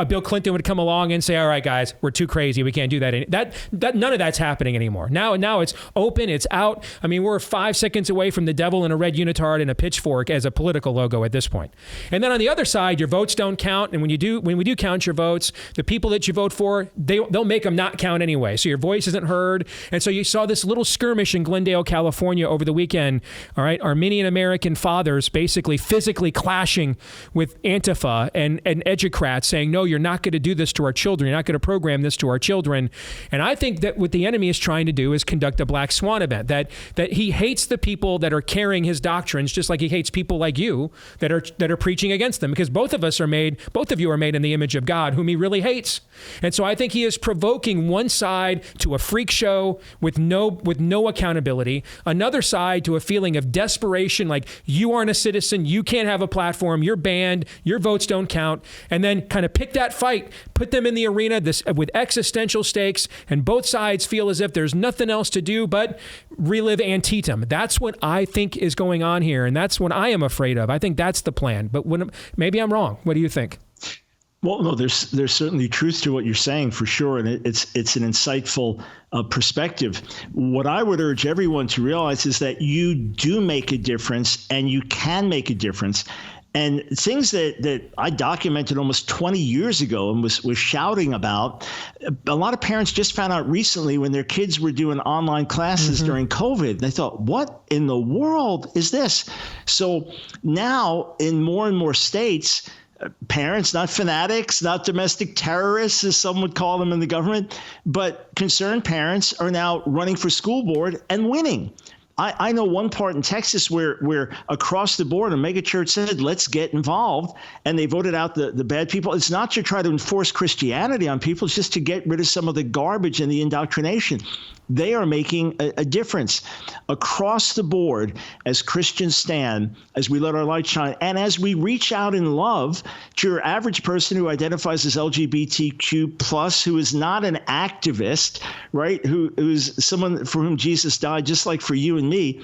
Bill Clinton would come along and say, all right, guys, we're too crazy. We can't do that. That none of that's happening anymore. Now it's open. It's out. I mean, we're 5 seconds away from the devil in a red unitard and a pitchfork as a political logo at this point. And then on the other side, your votes don't count. And when we do count your votes, the people that you vote for, they'll make them not count anyway. So your voice isn't heard. And so you saw this little skirmish in Glendale, California over the weekend. All right. Armenian American fathers basically physically clashing with Antifa and educrats saying, no, you're not going to do this to our children. You're not going to program this to our children. And I think that what the enemy is trying to do is conduct a black swan event, that he hates the people that are carrying his doctrines, just like he hates people like you that are preaching against them, because both of you are made in the image of God, whom he really hates. And so I think he is provoking one side to a freak show with no accountability, another side to a feeling of desperation, like you aren't a citizen, you can't have a platform, you're banned, your votes don't count, and then kind of pick that fight, put them in the arena with existential stakes, and both sides feel as if there's nothing else to do but relive Antietam. That's what I think is going on here, and that's what I am afraid of. I think that's the plan, but maybe I'm wrong. What do you think? Well, no, there's certainly truth to what you're saying for sure, and it's an insightful perspective. What I would urge everyone to realize is that you do make a difference, and you can make a difference. And things that I documented almost 20 years ago and was shouting about, a lot of parents just found out recently when their kids were doing online classes during COVID. They thought, what in the world is this? So now in more and more states, parents, not fanatics, not domestic terrorists, as some would call them in the government, but concerned parents are now running for school board and winning. I know one part in Texas where across the board a megachurch said, let's get involved, and they voted out the bad people. It's not to try to enforce Christianity on people, it's just to get rid of some of the garbage and the indoctrination. They are making a difference across the board as Christians stand, as we let our light shine, and as we reach out in love to your average person who identifies as LGBTQ+, who is not an activist, right? Who's someone for whom Jesus died, just like for you and me.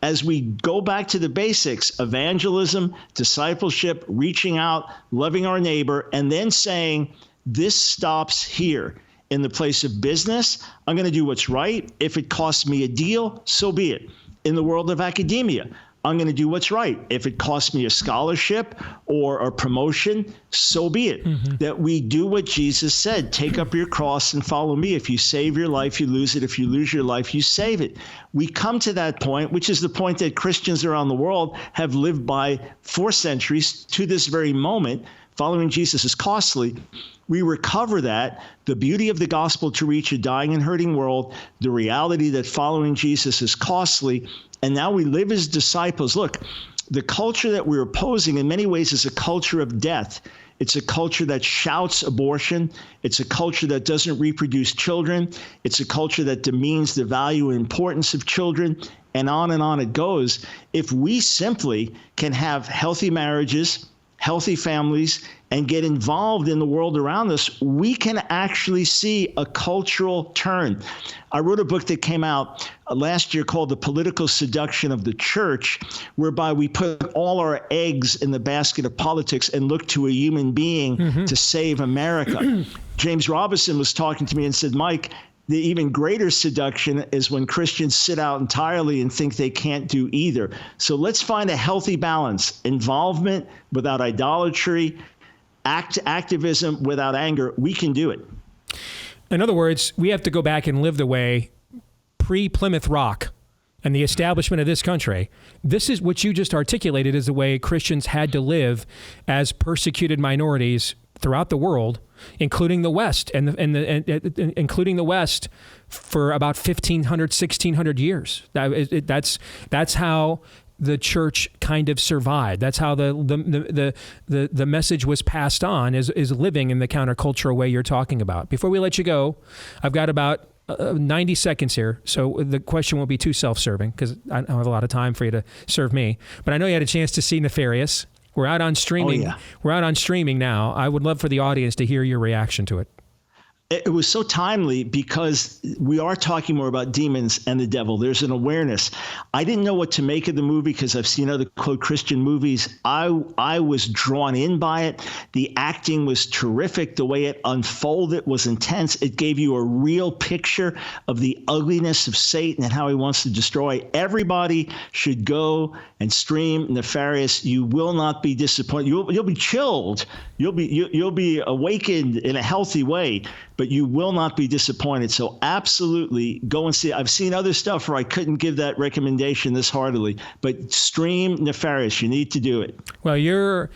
As we go back to the basics, evangelism, discipleship, reaching out, loving our neighbor, and then saying, this stops here. In the place of business, I'm going to do what's right. If it costs me a deal, so be it. In the world of academia, I'm going to do what's right. If it costs me a scholarship or a promotion, so be it. That we do what Jesus said, take up your cross and follow me. If you save your life, you lose it. If you lose your life, you save it. We come to that point, which is the point that Christians around the world have lived by for centuries to this very moment. Following Jesus is costly. We recover that, the beauty of the gospel to reach a dying and hurting world, the reality that following Jesus is costly, and now we live as disciples. Look, the culture that we're opposing in many ways is a culture of death. It's a culture that shouts abortion. It's a culture that doesn't reproduce children. It's a culture that demeans the value and importance of children, and on it goes. If we simply can have healthy marriages, healthy families, and get involved in the world around us, we can actually see a cultural turn. I wrote a book that came out last year called The Political Seduction of the Church, whereby we put all our eggs in the basket of politics and look to a human being to save America. James Robinson was talking to me and said, Mike, the even greater seduction is when Christians sit out entirely and think they can't do either. So let's find a healthy balance, involvement without idolatry, activism without anger. We can do it. In other words, we have to go back and live the way pre-Plymouth Rock and the establishment of this country. This is what you just articulated as the way Christians had to live as persecuted minorities throughout the world, including the West, and including the West for about 1,500, 1,600 years. That's how the church kind of survived. That's how the message was passed on, is living in the countercultural way you're talking about. Before we let you go, I've got about 90 seconds here, so the question won't be too self-serving because I don't have a lot of time for you to serve me. But I know you had a chance to see Nefarious. We're out on streaming. Oh, yeah. We're out on streaming now. I would love for the audience to hear your reaction to it. It was so timely because we are talking more about demons and the devil. There's an awareness. I didn't know what to make of the movie because I've seen other quote Christian movies. I was drawn in by it. The acting was terrific. The way it unfolded was intense. It gave you a real picture of the ugliness of Satan and how he wants to destroy. Everybody should go and stream Nefarious. You will not be disappointed. You'll be chilled. You'll be awakened in a healthy way, but you will not be disappointed. So absolutely go and see it. I've seen other stuff where I couldn't give that recommendation this heartily, but stream Nefarious. You need to do it. Well, your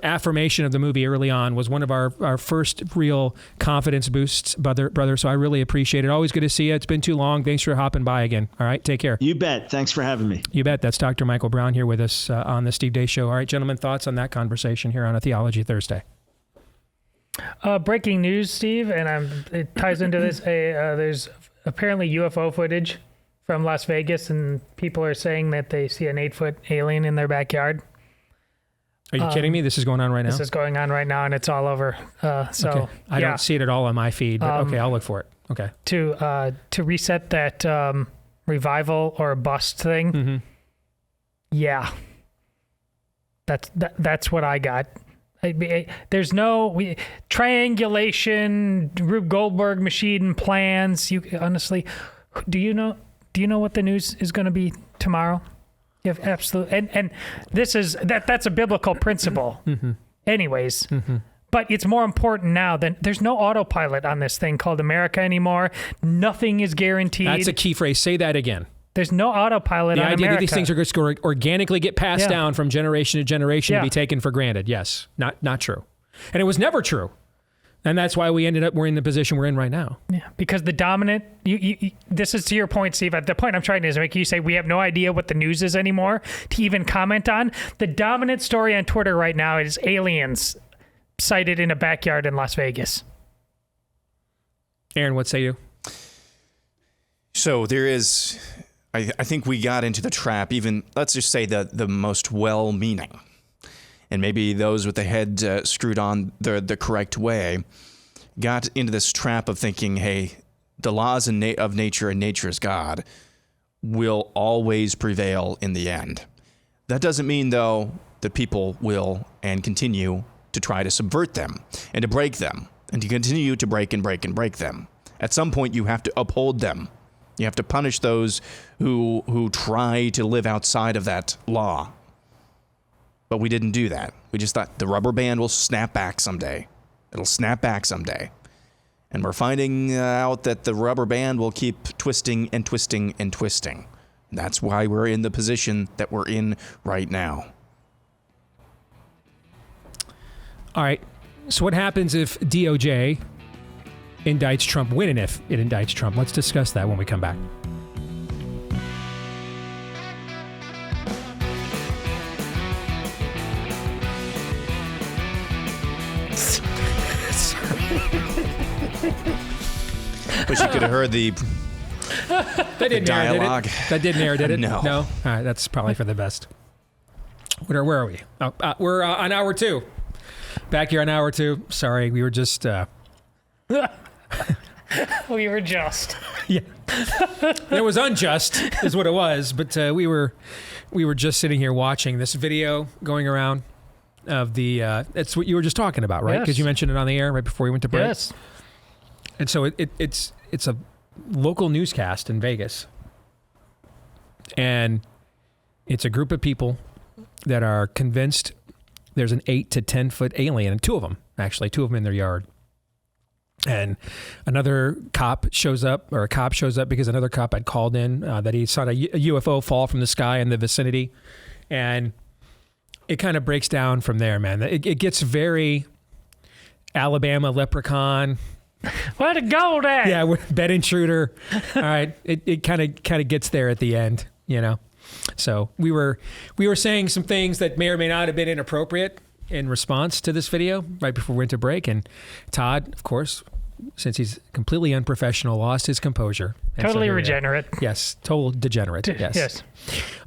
affirmation of the movie early on was one of our first real confidence boosts, brother. So I really appreciate it. Always good to see you. It's been too long. Thanks for hopping by again. All right, take care. You bet. Thanks for having me. You bet. That's Dr. Michael Brown here with us on the Steve Deace Show. All right, gentlemen, thoughts on that conversation here on a Theology Thursday? Breaking news, Steve, and it ties into this. There's apparently UFO footage from Las Vegas, and people are saying that they see an 8-foot alien in their backyard. Are you kidding me? This is going on right now? This is going on right now, and it's all over. Okay. I don't see it at all on my feed, but okay, I'll look for it. Okay. To reset that revival or bust thing. Mm-hmm. Yeah. That's what I got. There's no triangulation, Rube Goldberg machine plans. You honestly, do you know what the news is going to be tomorrow? You have absolutely, and this is that's a biblical principle. Mm-hmm. Anyways, mm-hmm. But it's more important now than there's no autopilot on this thing called America anymore. Nothing is guaranteed. That's a key phrase. Say that again. There's no autopilot on America. The idea that these things are just going to organically get passed down from generation to generation and be taken for granted. Yes, not true. And it was never true. And that's why we're in the position we're in right now. Yeah, because the dominant, this is to your point, Steve. The point I'm trying to make you say we have no idea what the news is anymore to even comment on. The dominant story on Twitter right now is aliens sighted in a backyard in Las Vegas. Aaron, what say you? So there is... I think we got into the trap, even, let's just say the most well-meaning, and maybe those with the head screwed on the correct way, got into this trap of thinking, hey, the laws of nature and nature is God will always prevail in the end. That doesn't mean, though, that people will and continue to try to subvert them and to break them and to continue to break and break and break them. At some point, you have to uphold them. You have to punish those who try to live outside of that law. But we didn't do that. We just thought the rubber band will snap back someday. It'll snap back someday. And we're finding out that the rubber band will keep twisting and twisting and twisting. And that's why we're in the position that we're in right now. All right. So what happens if DOJ indicts Trump, when and if it indicts Trump? Let's discuss that when we come back. Wish you could have heard the dialogue. That didn't air, did it? No. No? All right, that's probably for the best. Where are we? Oh, we're on hour 2. Back here on hour 2. Sorry, we were just... We were just. Yeah. It was unjust, is what it was. But we were just sitting here watching this video going around of the. That's what you were just talking about, right? Because you mentioned it on the air right before we went to break. Yes. And so it's a local newscast in Vegas, and it's a group of people that are convinced there's an 8 to 10 foot alien, and two of them in their yard. And another cop shows up because another cop had called in that he saw a UFO fall from the sky in the vicinity. And it kind of breaks down from there, man. It gets very Alabama Leprechaun. Where'd it go, Dad? Yeah, bed intruder. All right. It kind of gets there at the end, you know. So we were saying some things that may or may not have been inappropriate in response to this video right before we went to break. And Todd, of course, since he's completely unprofessional, lost his composure. And Totally so regenerate. Yes, total degenerate. Yes. Yes.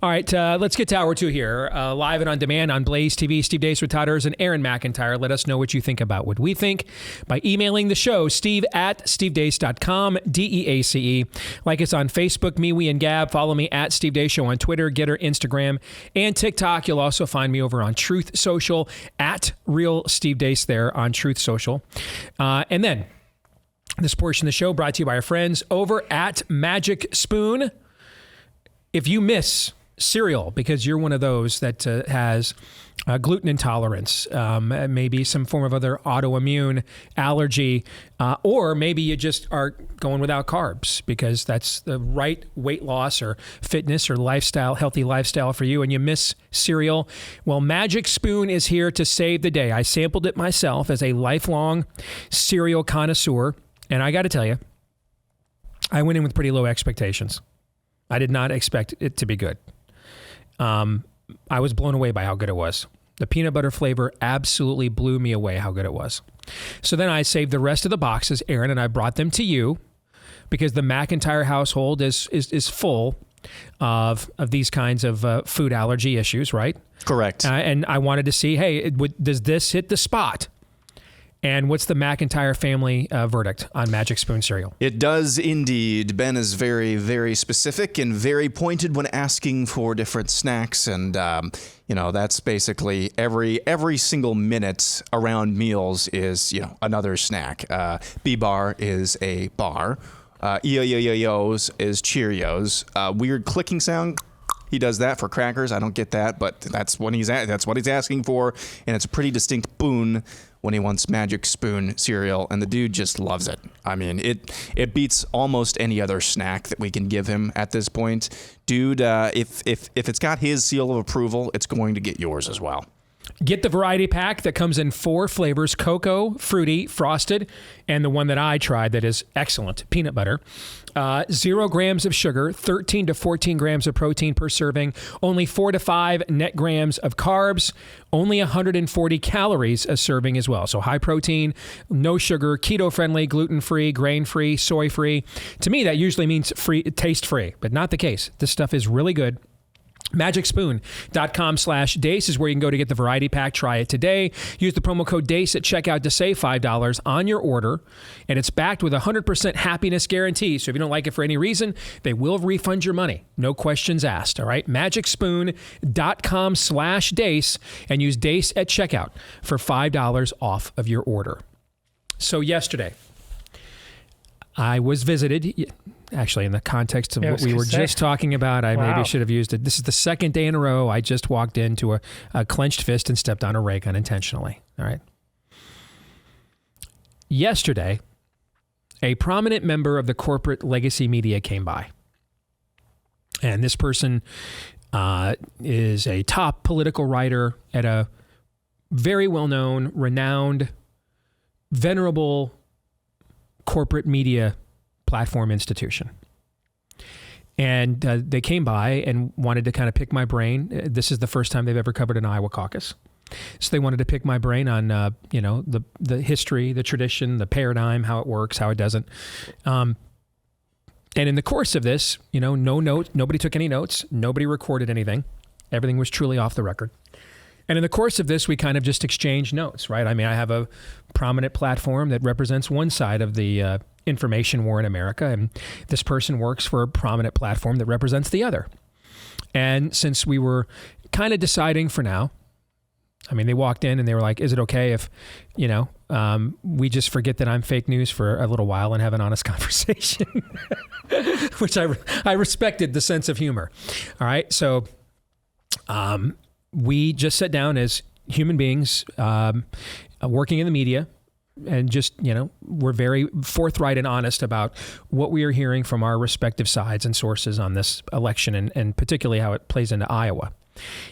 All right, let's get to hour 2 here. Live and on demand on Blaze TV. Steve Deace with Todd Ers and Aaron McIntyre. Let us know what you think about what we think by emailing the show, steve@stevedeace.com, DEACE. Like us on Facebook, me, we, and Gab. Follow me at Steve Deace Show on Twitter, Getter, Instagram, and TikTok. You'll also find me over on Truth Social at Real Steve Deace there on Truth Social. And then this portion of the show brought to you by our friends over at Magic Spoon. If you miss cereal because you're one of those that has gluten intolerance, maybe some form of other autoimmune allergy, or maybe you just are going without carbs because that's the right weight loss or fitness or lifestyle, healthy lifestyle for you, and you miss cereal, well, Magic Spoon is here to save the day. I sampled it myself as a lifelong cereal connoisseur, and I got to tell you, I went in with pretty low expectations. I did not expect it to be good. I was blown away by how good it was. The peanut butter flavor absolutely blew me away how good it was. So then I saved the rest of the boxes, Aaron, and I brought them to you because the McIntyre household is full of these kinds of food allergy issues, right? Correct. And I wanted to see, hey, does this hit the spot? And what's the McIntyre family verdict on Magic Spoon cereal? It does indeed. Ben is very, very specific and very pointed when asking for different snacks. And, that's basically every single minute around meals is, another snack. B-bar is a bar. E-O-Yo-Yo-Yo's is Cheerios. Weird clicking sound. He does that for crackers. I don't get that, but that's what he's asking for. And it's a pretty distinct boon when he wants Magic Spoon cereal, and the dude just loves it. I mean, it beats almost any other snack that we can give him at this point. Dude, if it's got his seal of approval, it's going to get yours as well. Get the variety pack that comes in 4 flavors: cocoa, fruity, frosted, and the one that I tried that is excellent, peanut butter. 0 grams of sugar, 13 to 14 grams of protein per serving, only 4 to 5 net grams of carbs, only 140 calories a serving as well. So high protein, no sugar, keto-friendly, gluten-free, grain-free, soy-free. To me, that usually means taste-free, but not the case. This stuff is really good. MagicSpoon.com/Deace is where you can go to get the variety pack. Try it today. Use the promo code Deace at checkout to save $5 on your order. And it's backed with a 100% happiness guarantee. So if you don't like it for any reason, they will refund your money. No questions asked. All right. MagicSpoon.com/Deace and use Deace at checkout for $5 off of your order. So yesterday, I was visited. Actually, in the context of what we were just talking about, I maybe should have used it. This is the second day in a row I just walked into a clenched fist and stepped on a rake unintentionally. All right. Yesterday, a prominent member of the corporate legacy media came by. And this person is a top political writer at a very well-known, renowned, venerable corporate media platform institution. And they came by and wanted to kind of pick my brain. This is the first time they've ever covered an Iowa caucus. So they wanted to pick my brain on, the history, the tradition, the paradigm, how it works, how it doesn't. And in the course of this, no note, nobody took any notes. Nobody recorded anything. Everything was truly off the record. And in the course of this, we kind of just exchanged notes, right? I mean, I have a prominent platform that represents one side of the information war in America, and this person works for a prominent platform that represents the other. And since we were kind of deciding for now, I mean, they walked in and they were like, is it okay if, we just forget that I'm fake news for a little while and have an honest conversation? Which I respected the sense of humor. All right. So we just sat down as human beings working in the media and just, we're very forthright and honest about what we are hearing from our respective sides and sources on this election and particularly how it plays into Iowa.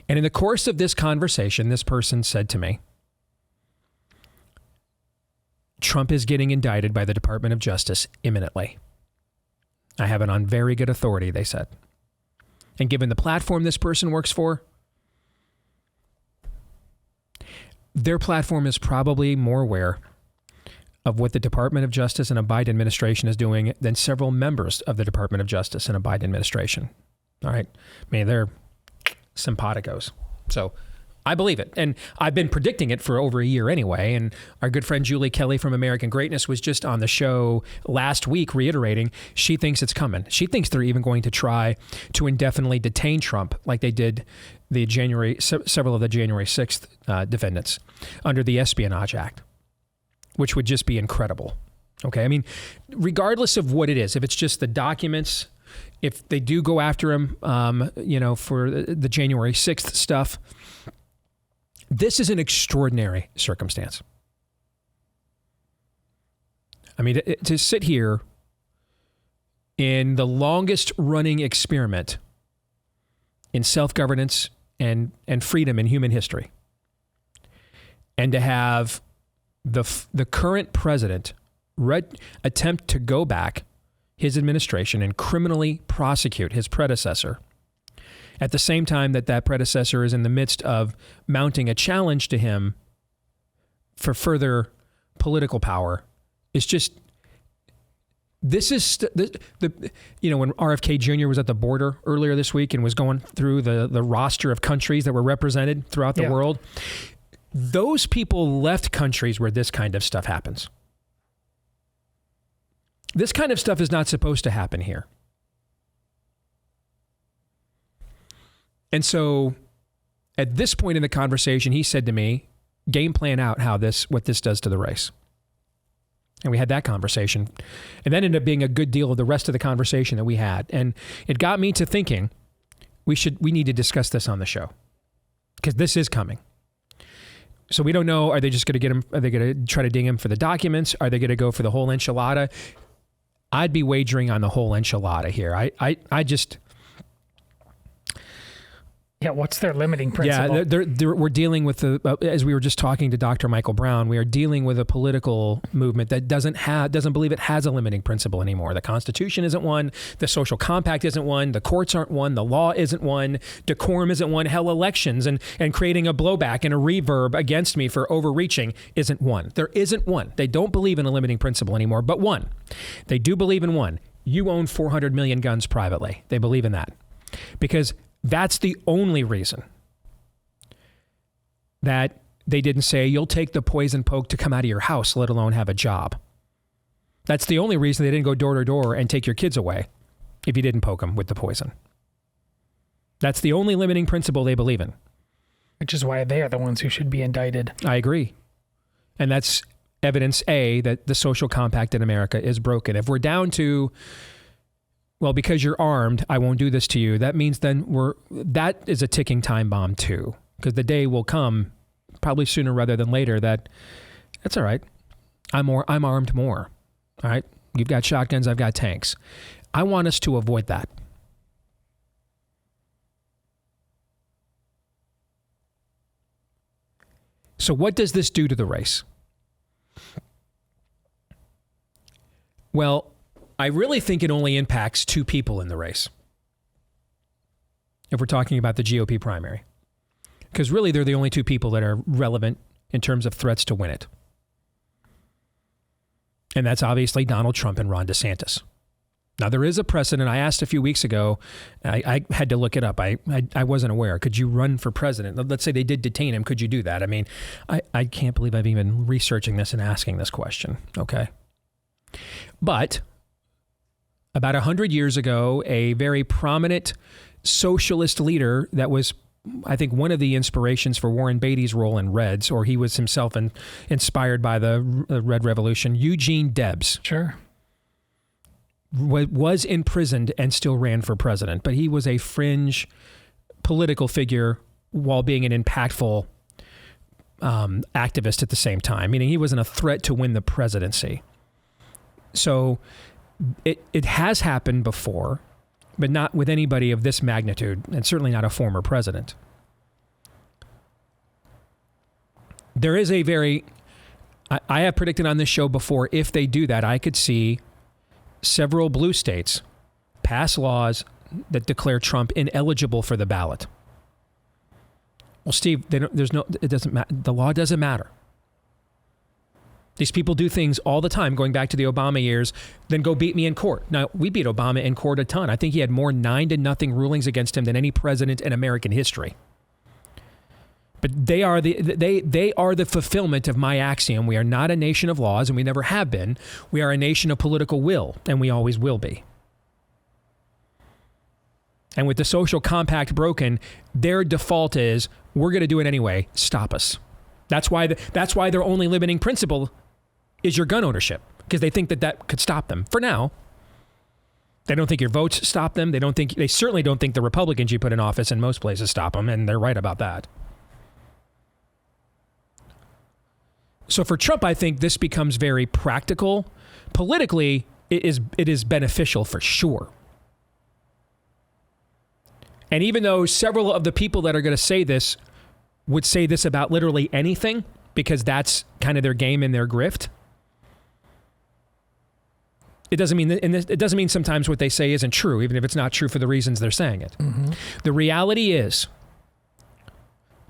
And in the course of this conversation, this person said to me, Trump is getting indicted by the Department of Justice imminently. I have it on very good authority, they said. And given the platform this person works for, their platform is probably more aware of what the Department of Justice and a Biden administration is doing than several members of the Department of Justice and a Biden administration. All right. I mean, they're simpaticos. So I believe it. And I've been predicting it for over a year anyway. And our good friend Julie Kelly from American Greatness was just on the show last week reiterating she thinks it's coming. She thinks they're even going to try to indefinitely detain Trump like they did several of the January 6th defendants under the Espionage Act, which would just be incredible. Okay. I mean, regardless of what it is, if it's just the documents, if they do go after him, for the January 6th stuff, this is an extraordinary circumstance. I mean, to sit here in the longest running experiment in self-governance and freedom in human history, and to have the current president attempt to go back his administration and criminally prosecute his predecessor at the same time that predecessor is in the midst of mounting a challenge to him for further political power, is just, this is when RFK Jr. was at the border earlier this week and was going through the roster of countries that were represented throughout the world, those people left countries where this kind of stuff happens. This kind of stuff is not supposed to happen here. And so at this point in the conversation, he said to me, game plan out what this does to the race. And we had that conversation. And that ended up being a good deal of the rest of the conversation that we had. And it got me to thinking we need to discuss this on the show, because this is coming. So we don't know, are they just going to get him? Are they going to try to ding him for the documents? Are they going to go for the whole enchilada? I'd be wagering on the whole enchilada here. I just... Yeah, what's their limiting principle? Yeah, we're dealing with as we were just talking to Dr. Michael Brown, we are dealing with a political movement that doesn't believe it has a limiting principle anymore. The Constitution isn't one, the social compact isn't one, the courts aren't one, the law isn't one, decorum isn't one, hell, elections and creating a blowback and a reverb against me for overreaching isn't one. There isn't one. They don't believe in a limiting principle anymore, but one. They do believe in one. You own 400 million guns privately. They believe in that. Because that's the only reason that they didn't say you'll take the poison poke to come out of your house, let alone have a job. That's the only reason they didn't go door to door and take your kids away if you didn't poke them with the poison. That's the only limiting principle they believe in. Which is why they are the ones who should be indicted. I agree. And that's evidence A, that the social compact in America is broken. If we're down to, well, because you're armed, I won't do this to you, that means then that is a ticking time bomb too. Because the day will come, probably sooner rather than later, that's all right. I'm armed more. All right. You've got shotguns, I've got tanks. I want us to avoid that. So what does this do to the race? Well, I really think it only impacts two people in the race, if we're talking about the GOP primary. Because really, they're the only two people that are relevant in terms of threats to win it. And that's obviously Donald Trump and Ron DeSantis. Now, there is a precedent. I asked a few weeks ago, I had to look it up. I wasn't aware. Could you run for president? Let's say they did detain him. Could you do that? I mean, I can't believe I've even been researching this and asking this question. Okay. But about 100 years ago, a very prominent socialist leader that was, I think, one of the inspirations for Warren Beatty's role in Reds, or he was himself inspired by the Red Revolution, Eugene Debs. Sure. Was imprisoned and still ran for president. But he was a fringe political figure while being an impactful activist at the same time, meaning he wasn't a threat to win the presidency. So it has happened before, but not with anybody of this magnitude, and certainly not a former president. There is I have predicted on this show before, if they do that, I could see several blue states pass laws that declare Trump ineligible for the ballot. Well, Steve, it doesn't matter. The law doesn't matter. These people do things all the time, going back to the Obama years, then go beat me in court. Now, we beat Obama in court a ton. I think he had more 9-0 rulings against him than any president in American history. But they are the fulfillment of my axiom. We are not a nation of laws, and we never have been. We are a nation of political will, and we always will be. And with the social compact broken, their default is, we're going to do it anyway. Stop us. That's why their only limiting principle is your gun ownership, because they think that could stop them. For now, they don't think your votes stop them. They certainly don't think the Republicans you put in office in most places stop them, and they're right about that. So for Trump, I think this becomes very practical. Politically, it is beneficial for sure. And even though several of the people that are going to say this would say this about literally anything, because that's kind of their game and their grift, it doesn't mean sometimes what they say isn't true, even if it's not true for the reasons they're saying it. Mm-hmm. The reality is,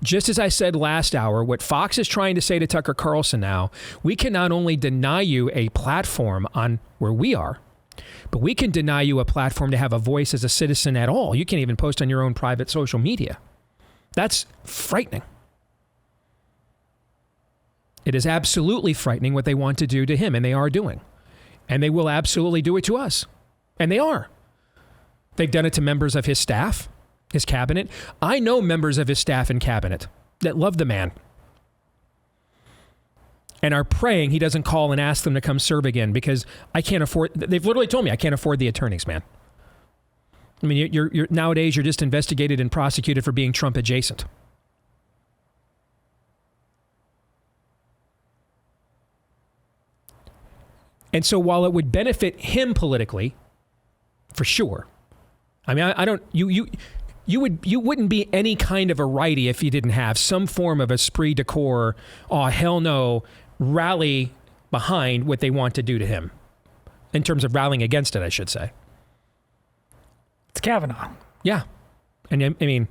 just as I said last hour, what Fox is trying to say to Tucker Carlson now, we can not only deny you a platform on where we are, but we can deny you a platform to have a voice as a citizen at all. You can't even post on your own private social media. That's frightening. It is absolutely frightening what they want to do to him, and they are doing. And they will absolutely do it to us. And they are. They've done it to members of his staff, his cabinet. I know members of his staff and cabinet that love the man and are praying he doesn't call and ask them to come serve again, because I can't afford, they've literally told me I can't afford the attorneys, man. I mean, you're nowadays you're just investigated and prosecuted for being Trump adjacent. And so while it would benefit him politically, for sure, I mean, I don't, you wouldn't be any kind of a righty if you didn't have some form of esprit de corps, oh, hell no, rally behind what they want to do to him. In terms of rallying against it, I should say. It's Kavanaugh. Yeah. And I mean,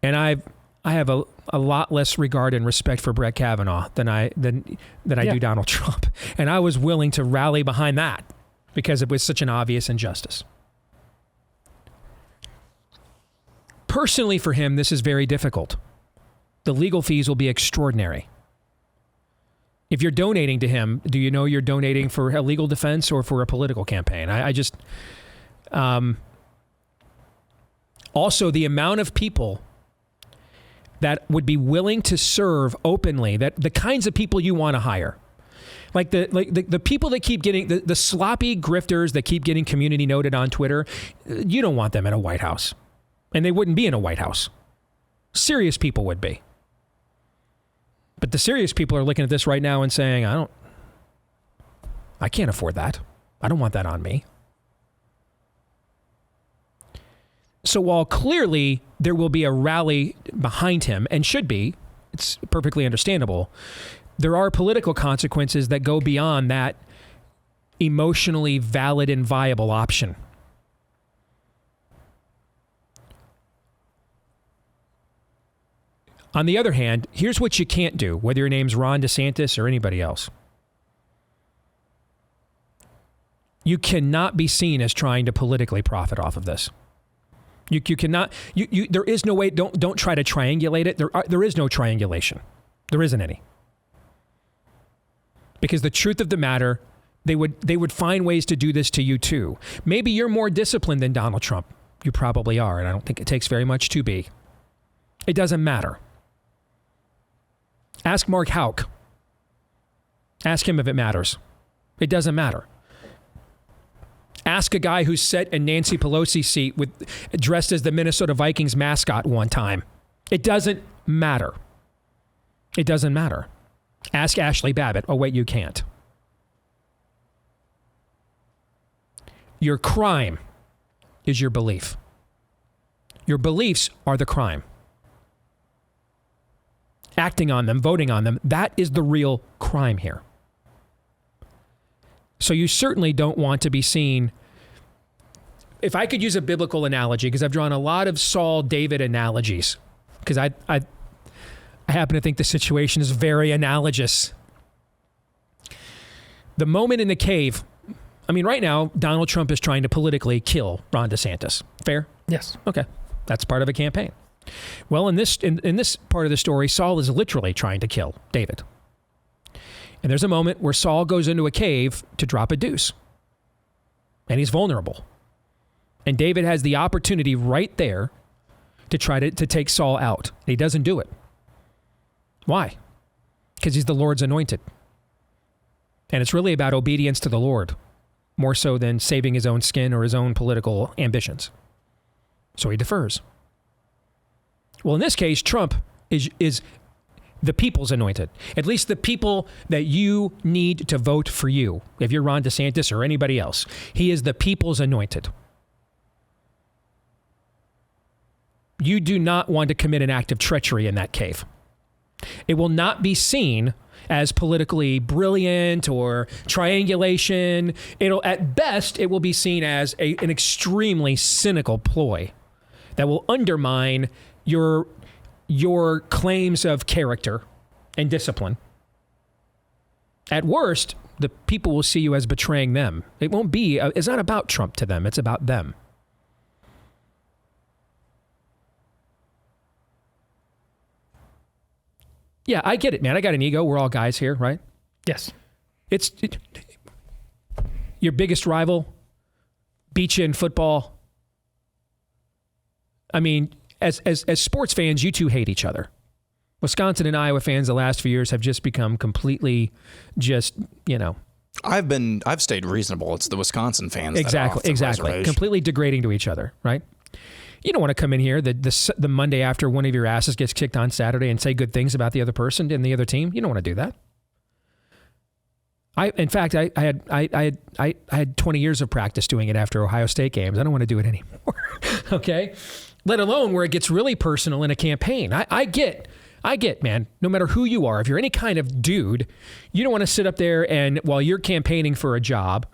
and I have a lot less regard and respect for Brett Kavanaugh than I do Donald Trump. And I was willing to rally behind that because it was such an obvious injustice. Personally, for him, this is very difficult. The legal fees will be extraordinary. If you're donating to him, do you know you're donating for a legal defense or for a political campaign? Also, the amount of people that would be willing to serve openly, that the kinds of people you want to hire, like the people that keep getting the sloppy grifters that keep getting community noted on Twitter, you don't want them in a White House, and they wouldn't be in a White House. Serious people would be. But the serious people are looking at this right now and saying, I can't afford that. I don't want that on me. So while clearly there will be a rally behind him, and should be, it's perfectly understandable, there are political consequences that go beyond that emotionally valid and viable option. On the other hand, here's what you can't do, whether your name's Ron DeSantis or anybody else. You cannot be seen as trying to politically profit off of this. You cannot. There is no way. Don't try to triangulate it. There is no triangulation. There isn't any. Because the truth of the matter, they would find ways to do this to you too. Maybe you're more disciplined than Donald Trump. You probably are, and I don't think it takes very much to be. It doesn't matter. Ask Mark Houck. Ask him if it matters. It doesn't matter. Ask a guy who sat in Nancy Pelosi's seat dressed as the Minnesota Vikings mascot one time. It doesn't matter. It doesn't matter. Ask Ashley Babbitt. Oh, wait, you can't. Your crime is your belief. Your beliefs are the crime. Acting on them, voting on them, that is the real crime here. So you certainly don't want to be seen. If I could use a biblical analogy, because I've drawn a lot of Saul David analogies, because I happen to think the situation is very analogous. The moment in the cave, I mean, right now, Donald Trump is trying to politically kill Ron DeSantis. Fair? Yes. Okay. That's part of a campaign. Well, in this part of the story, Saul is literally trying to kill David. And there's a moment where Saul goes into a cave to drop a deuce. And he's vulnerable. And David has the opportunity right there to try to take Saul out. And he doesn't do it. Why? Because he's the Lord's anointed. And it's really about obedience to the Lord, more so than saving his own skin or his own political ambitions. So he defers. Well, in this case, Trump is the people's anointed. At least the people that you need to vote for you. If you're Ron DeSantis or anybody else, he is the people's anointed. You do not want to commit an act of treachery in that cave. It will not be seen as politically brilliant or triangulation. At best, it will be seen as an extremely cynical ploy that will undermine your claims of character and discipline. At worst, the people will see you as betraying them. It's not about Trump to them. It's about them. Yeah, I get it, man. I got an ego. We're all guys here, right? Yes. Your biggest rival beat you in football. I mean, as sports fans, you two hate each other. Wisconsin and Iowa fans the last few years have just become completely I've stayed reasonable. It's the Wisconsin fans. Exactly. Completely degrading to each other, right? You don't want to come in here the Monday after one of your asses gets kicked on Saturday and say good things about the other person and the other team. You don't want to do that. I had 20 years of practice doing it after Ohio State games. I don't want to do it anymore. Okay? Let alone where it gets really personal in a campaign. I get, man, no matter who you are, if you're any kind of dude, you don't want to sit up there and while you're campaigning for a job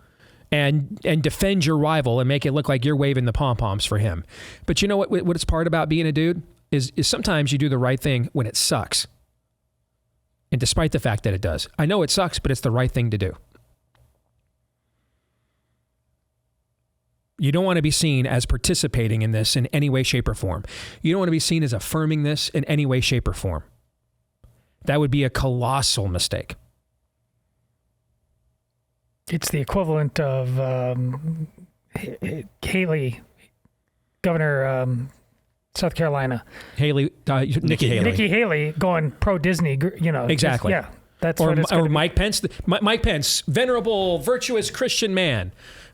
and defend your rival and make it look like you're waving the pom-poms for him. But you know what it's part about being a dude is sometimes you do the right thing when it sucks. And despite the fact that it does. I know it sucks, but it's the right thing to do. You don't want to be seen as participating in this in any way, shape, or form. You don't want to be seen as affirming this in any way, shape, or form. That would be a colossal mistake. It's the equivalent of Haley, Governor South Carolina. Nikki Haley. Nikki Haley going pro-Disney, Exactly. Yeah, that's or, what it's going to be. Mike Pence. Mike Pence, venerable, virtuous Christian man.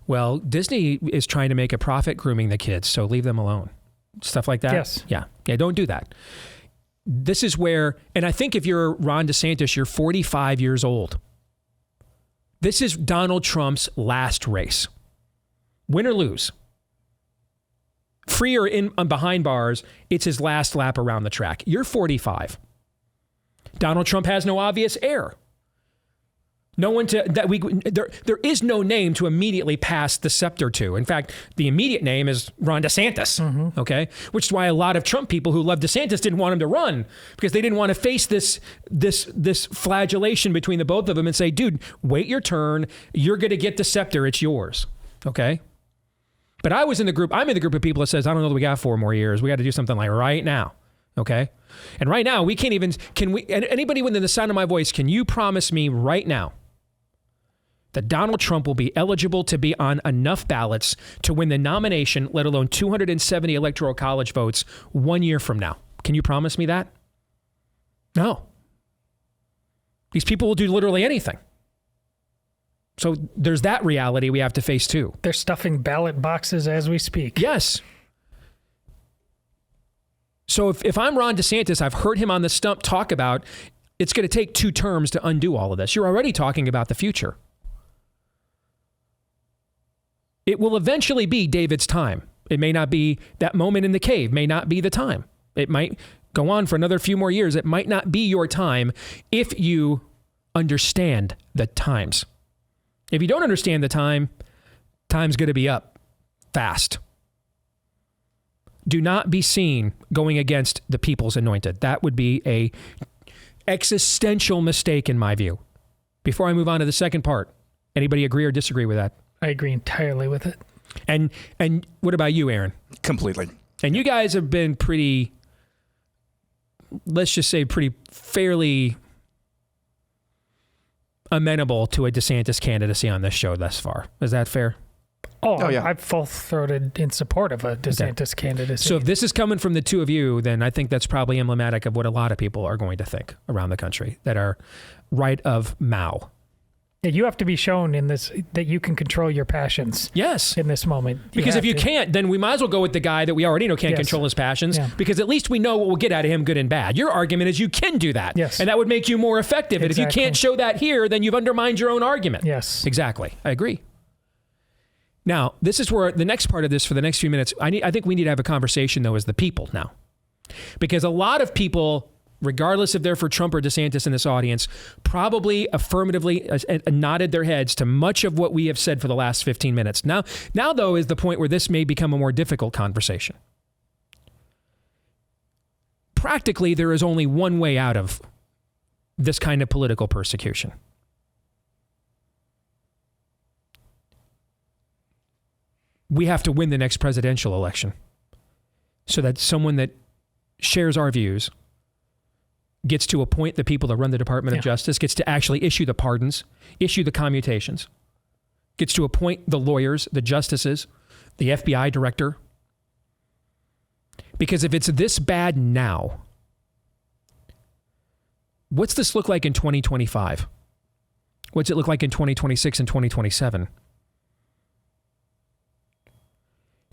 Well, Disney is trying to make a profit grooming the kids, so leave them alone. Stuff like that. Yes. Yeah, don't do that. This is where, and I think if you're Ron DeSantis, you're 45 years old. This is Donald Trump's last race. Win or lose. Free or behind bars, it's his last lap around the track. You're 45. Donald Trump has no obvious heir. There is no name to immediately pass the scepter to. In fact, the immediate name is Ron DeSantis. Mm-hmm. Okay, which is why a lot of Trump people who love DeSantis didn't want him to run because they didn't want to face this flagellation between the both of them and say, "Dude, wait your turn. You're going to get the scepter. It's yours." Okay. But I'm in the group of people that says, "I don't know that we got 4 more years. We got to do something like right now." Okay. And right now we can't even. Anybody within the sound of my voice? Can you promise me right now that Donald Trump will be eligible to be on enough ballots to win the nomination, let alone 270 electoral college votes 1 year from now? Can you promise me that? No. These people will do literally anything. So there's that reality we have to face too. They're stuffing ballot boxes as we speak. Yes. So if I'm Ron DeSantis, I've heard him on the stump talk about it's going to take 2 terms to undo all of this. You're already talking about the future. It will eventually be David's time. It may not be that moment in the cave, may not be the time. It might go on for another few more years. It might not be your time if you understand the times. If you don't understand the time's going to be up fast. Do not be seen going against the people's anointed. That would be a existential mistake in my view. Before I move on to the second part Anybody agree or disagree with that? I agree entirely with it. And what about you, Aaron? Completely. And you guys have been pretty, let's just say, fairly amenable to a DeSantis candidacy on this show thus far. Is that fair? Oh yeah. I'm full-throated in support of a DeSantis candidacy. So if this is coming from the two of you, then I think that's probably emblematic of what a lot of people are going to think around the country that are right of Mao. Yeah, you have to be shown in this that you can control your passions. Yes. In this moment. Because if you can't, then we might as well go with the guy that we already know can't control his passions, because at least we know what we'll get out of him, good and bad. Your argument is you can do that. Yes. And that would make you more effective. And if you can't show that here, then you've undermined your own argument. Yes. Exactly. I agree. Now, this is where the next part of this for the next few minutes, I think we need to have a conversation, though, as the people now. Because a lot of people, regardless if they're for Trump or DeSantis in this audience, probably affirmatively nodded their heads to much of what we have said for the last 15 minutes. Now, though, is the point where this may become a more difficult conversation. Practically, there is only one way out of this kind of political persecution. We have to win the next presidential election so that someone that shares our views gets to appoint the people that run the Department of Justice, gets to actually issue the pardons, issue the commutations, gets to appoint the lawyers, the justices, the FBI director. Because if it's this bad now, what's this look like in 2025? What's it look like in 2026 and 2027?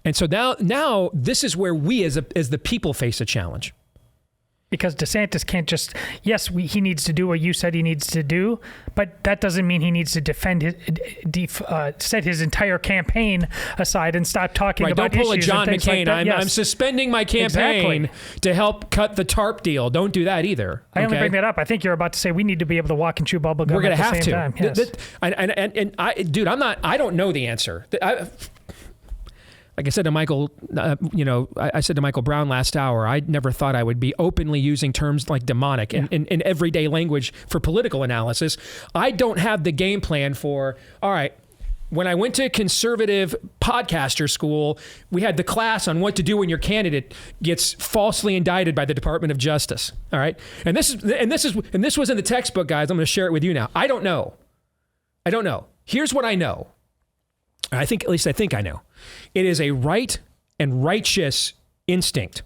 And so now this is where we as the people face a challenge. Because DeSantis can't just, he needs to do what you said he needs to do, but that doesn't mean he needs to set his entire campaign aside and stop talking about issues. Don't pull a John McCain. Like I'm suspending my campaign to help cut the TARP deal. Don't do that either. I only bring that up. I think you're about to say we need to be able to walk and chew bubble gum at the same time. Yes. I don't know the answer. Like I said to Michael, I said to Michael Brown last hour, I never thought I would be openly using terms like demonic in everyday language for political analysis. I don't have the game plan for, all right, when I went to conservative podcaster school, we had the class on what to do when your candidate gets falsely indicted by the Department of Justice. All right. And this was in the textbook, guys. I'm going to share it with you now. I don't know. Here's what I know. I think I know. It is a right and righteous instinct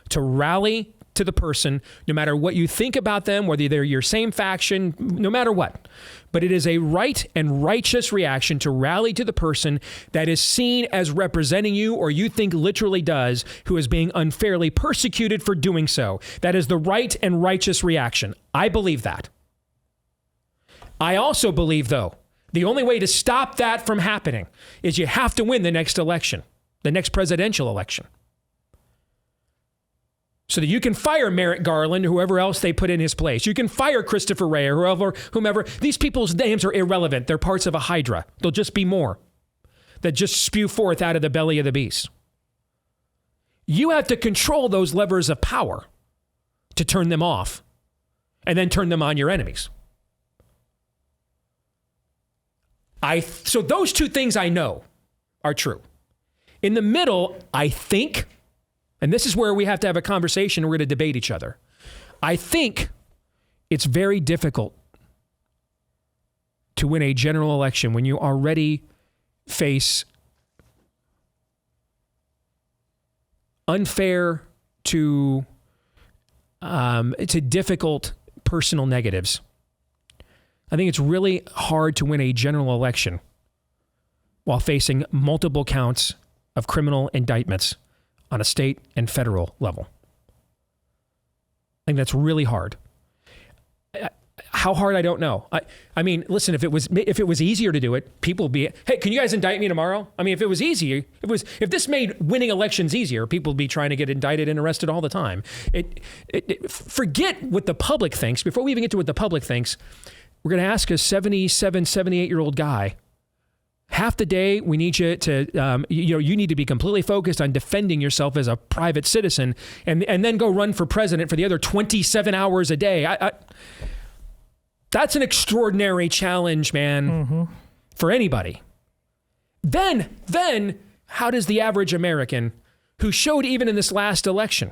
to rally to the person, no matter what you think about them, whether they're your same faction, no matter what. But it is a right and righteous reaction to rally to the person that is seen as representing you, or you think literally does, who is being unfairly persecuted for doing so. That is the right and righteous reaction. I believe that. I also believe, though, the only way to stop that from happening is you have to win the next election, the next presidential election. So that you can fire Merrick Garland, whoever else they put in his place. You can fire Christopher Wray or whomever. These people's names are irrelevant. They're parts of a hydra. There'll just be more that just spew forth out of the belly of the beast. You have to control those levers of power to turn them off and then turn them on your enemies. So those two things I know are true. In the middle, I think, and this is where we have to have a conversation and we're going to debate each other. I think it's very difficult to win a general election when you already face unfair to difficult personal negatives. I think it's really hard to win a general election while facing multiple counts of criminal indictments on a state and federal level. I think that's really hard. How hard, I don't know. I mean, listen, if it was easier to do it, people would be, hey, can you guys indict me tomorrow? I mean, if it was easy, if this made winning elections easier, people would be trying to get indicted and arrested all the time. Forget what the public thinks. Before we even get to what the public thinks, we're going to ask a 77, 78-year-old guy, half the day we need you to, you need to be completely focused on defending yourself as a private citizen and then go run for president for the other 27 hours a day. That's an extraordinary challenge, man. Mm-hmm. for anybody, then how does the average American, who showed even in this last election,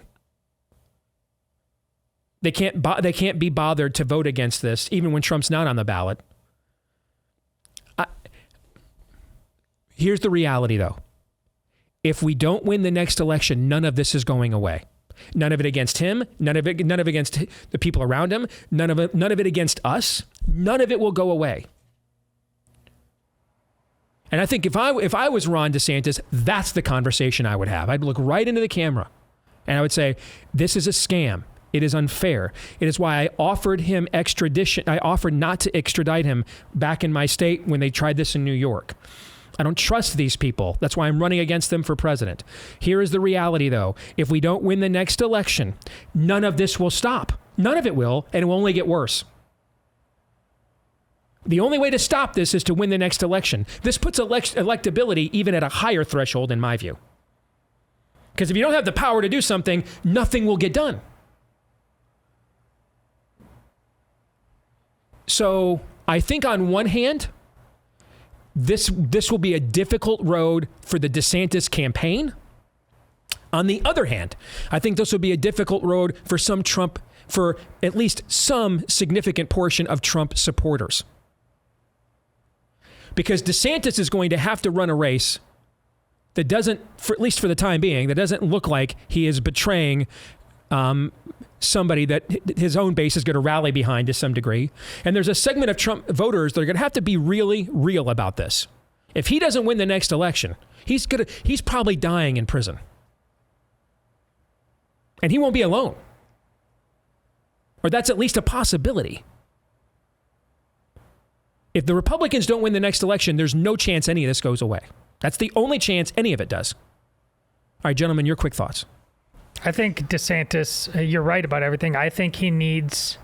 they can't be bothered to vote against this, even when Trump's not on the ballot. Here's the reality, though. If we don't win the next election, none of this is going away. None of it against him. None of it against the people around him. None of it against us. None of it will go away. And I think if I was Ron DeSantis, that's the conversation I would have. I'd look right into the camera and I would say, this is a scam. It is unfair. It is why I offered him extradition. I offered not to extradite him back in my state when they tried this in New York. I don't trust these people. That's why I'm running against them for president. Here is the reality, though. If we don't win the next election, none of this will stop. None of it will, and it will only get worse. The only way to stop this is to win the next election. This puts electability even at a higher threshold, in my view. Because if you don't have the power to do something, nothing will get done. So I think on one hand, this will be a difficult road for the DeSantis campaign. On the other hand, I think this will be a difficult road for at least some significant portion of Trump supporters. Because DeSantis is going to have to run a race that doesn't, at least for the time being, that doesn't look like he is betraying somebody that his own base is going to rally behind to some degree. And there's a segment of Trump voters that are going to have to be really real about this. If he doesn't win the next election, he's probably dying in prison. And he won't be alone. Or that's at least a possibility. If the Republicans don't win the next election, there's no chance any of this goes away. That's the only chance any of it does. All right, gentlemen, your quick thoughts. I think DeSantis, you're right about everything. I think he needs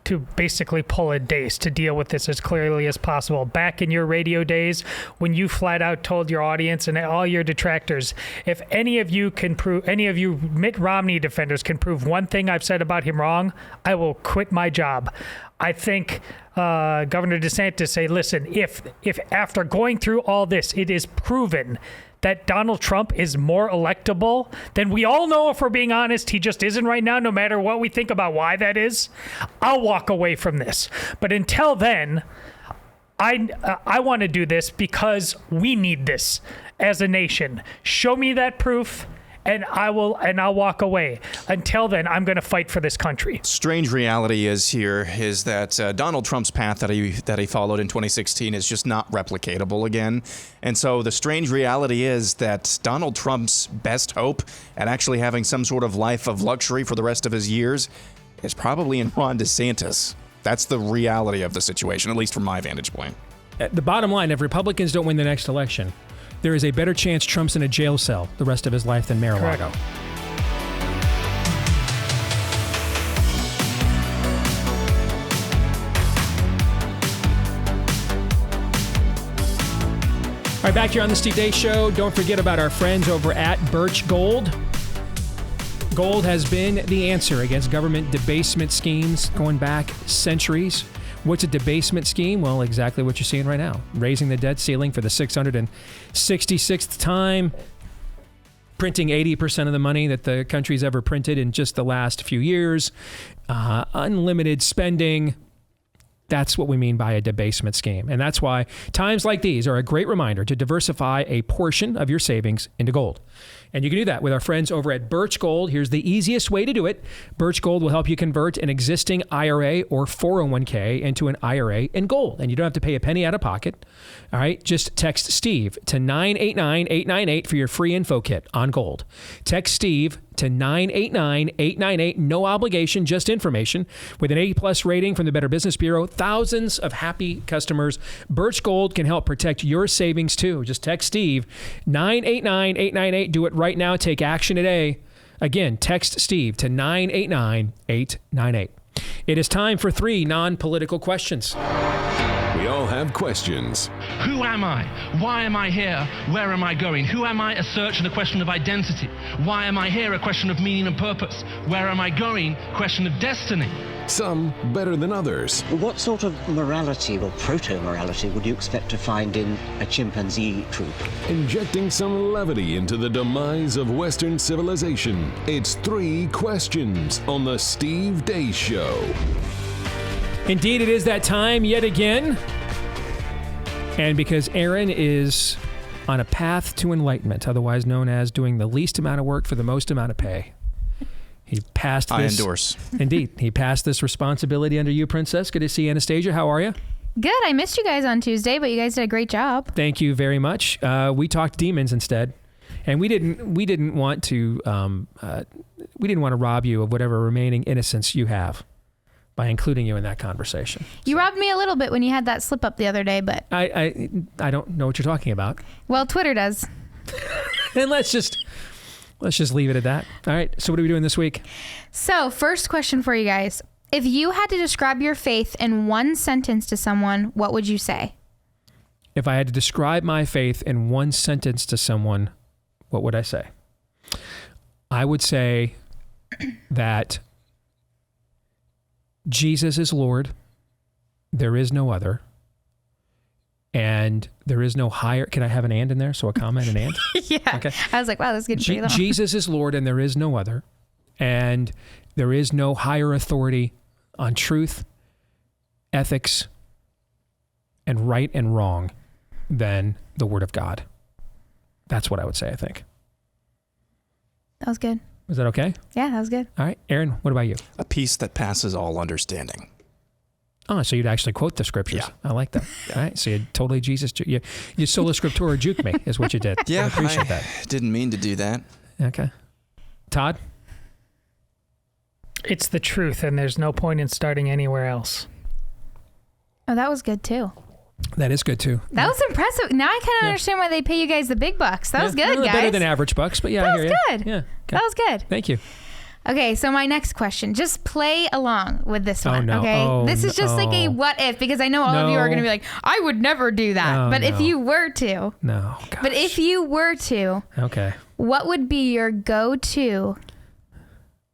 to basically pull a Deace to deal with this as clearly as possible. Back in your radio days, when you flat out told your audience and all your detractors, if any of you Mitt Romney defenders can prove one thing I've said about him wrong, I will quit my job. I think Governor DeSantis say, listen, if after going through all this, it is proven that Donald Trump is more electable, then we all know, if we're being honest, he just isn't right now, no matter what we think about why that is. I'll walk away from this. But until then, I want to do this because we need this as a nation. Show me that proof, and I'll walk away. Until then, I'm going to fight for this country. Strange reality is that Donald Trump's path that he followed in 2016 is just not replicatable again. And so the strange reality is that Donald Trump's best hope at actually having some sort of life of luxury for the rest of his years is probably in Ron DeSantis. That's the reality of the situation, at least from my vantage point. The bottom line, if Republicans don't win the next election, there is a better chance Trump's in a jail cell the rest of his life than Mar-a-Lago. All right, back here on the Steve Deace Show. Don't forget about our friends over at Birch Gold. Gold has been the answer against government debasement schemes going back centuries. What's a debasement scheme? Well, exactly what you're seeing right now. Raising the debt ceiling for the 666th time. Printing 80% of the money that the country's ever printed in just the last few years. Unlimited spending. That's what we mean by a debasement scheme. And that's why times like these are a great reminder to diversify a portion of your savings into gold. And you can do that with our friends over at Birch Gold. Here's the easiest way to do it. Birch Gold will help you convert an existing IRA or 401k into an IRA in gold. And you don't have to pay a penny out of pocket. All right, just text Steve to 989-898 for your free info kit on gold. Text Steve to 989-898. No obligation, just information. With an A+ rating from the Better Business Bureau, thousands of happy customers. Birch Gold can help protect your savings too. Just text Steve 989-898. Do it right now. Take action today. Again, text Steve to 989-898. It is time for 3 non-political questions. We all have questions. Who am I? Why am I here? Where am I going? Who am I? A search and a question of identity. Why am I here? A question of meaning and purpose. Where am I going? Question of destiny. some better than others. What sort of morality or proto-morality would you expect to find in a chimpanzee troop? Injecting some levity into the demise of Western civilization. It's 3 questions on the Steve Deace Show. Indeed, it is that time yet again. And because Aaron is on a path to enlightenment, otherwise known as doing the least amount of work for the most amount of pay, he passed this. I endorse. Indeed. He passed this responsibility under you, Princess. Good to see you, Anastasia. How are you? Good. I missed you guys on Tuesday, but you guys did a great job. Thank you very much. We talked demons instead. And we didn't want to rob you of whatever remaining innocence you have by including you in that conversation. You robbed me a little bit when you had that slip up the other day, but I don't know what you're talking about. Well, Twitter does. And let's just leave it at that. All right. So what are we doing this week? So, first question for you guys. If you had to describe your faith in one sentence to someone, what would you say? If I had to describe my faith in one sentence to someone, what would I say? I would say that Jesus is Lord. There is no other. And there is no higher. Can I have an and in there? So a comment, an and? Yeah. Okay. I was like, wow, this is getting pretty long. Jesus is Lord and there is no other. And there is no higher authority on truth, ethics, and right and wrong than the Word of God. That's what I would say, I think. That was good. Was that okay? Yeah, that was good. All right. Aaron, what about you? A peace that passes all understanding. Oh, so you'd actually quote the scriptures. Yeah. I like that. All right. So you totally Jesus. You sola scriptura juke me is what you did. Yeah. I appreciate that. Didn't mean to do that. Okay. Todd? It's the truth, and there's no point in starting anywhere else. Oh, that was good too. That is good too. That was impressive. Now I kind of understand why they pay you guys the big bucks. That was good, guys. Better than average bucks, but yeah, that I hear was you. good. Yeah. Okay. That was good. Thank you. Okay, so my next question. Just play along with this one, no. okay? Oh, this is just like a no. what if, because I know all of you are going to be like, I would never do that. Oh, but if no. you were to. No. Gosh. But if you were to. Okay. What would be your go-to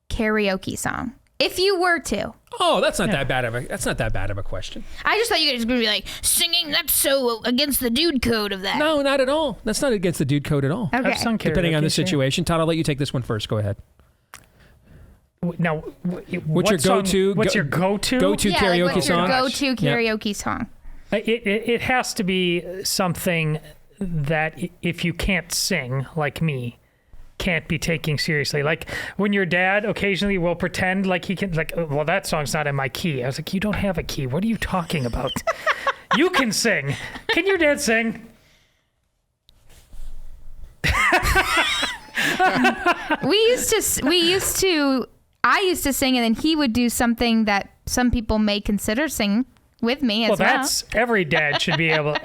karaoke song? If you were to. Oh, that's not that bad of a question. I just thought you guys were going to be like, singing, that's so against the dude code of that. No, not at all. That's not against the dude code at all. Okay. Depending on the situation. Todd, I'll let you take this one first. Go ahead. Now, what's your go-to? What's your go-to? Go-to karaoke what's song? Your go-to karaoke song. It has to be something that if you can't sing like me, can't be taking seriously. Like when your dad occasionally will pretend like he can, like, well, that song's not in my key. I was like, you don't have a key. What are you talking about? You can sing. Can your dad sing? I used to sing, and then he would do something that some people may consider singing with me as well. Well, that's every dad should be able.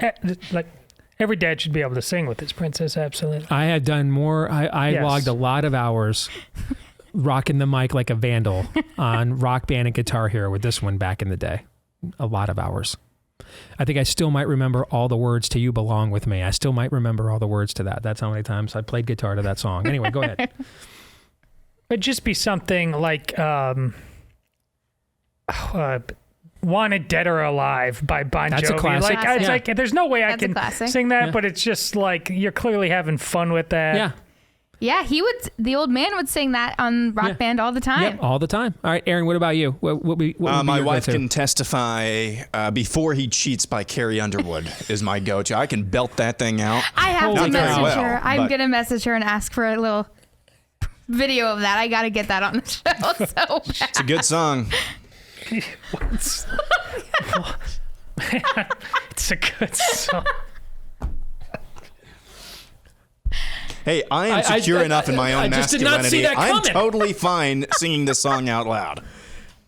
Every dad should be able to sing with his princess. Absolutely. I had done more. I Yes. logged a lot of hours rocking the mic like a vandal on Rock Band and Guitar Hero with this one back in the day. A lot of hours. I think I still might remember all the words to You Belong With Me. I still might remember all the words to that. That's how many times I played guitar to that song. Anyway, go ahead. It'd just be something like Wanted Dead or Alive by Bon Jovi. That's a classic. Like, it's like there's no way I can sing that, Yeah. but it's just like you're clearly having fun with that. Yeah. Yeah, the old man would sing that on Rock Band all the time. Yep, all the time. All right, Aaron, what about you? What would be My your wife go-to? can testify. Before He Cheats by Carrie Underwood is my go-to. I can belt that thing out. I have Not to very message well, her. I'm but- going to message her and ask for a little video of that. I got to get that on the show so bad. It's a good song. It's a good song. Hey, I am secure enough in my own I just did not masculinity. see that I'm coming. totally fine singing this song out loud.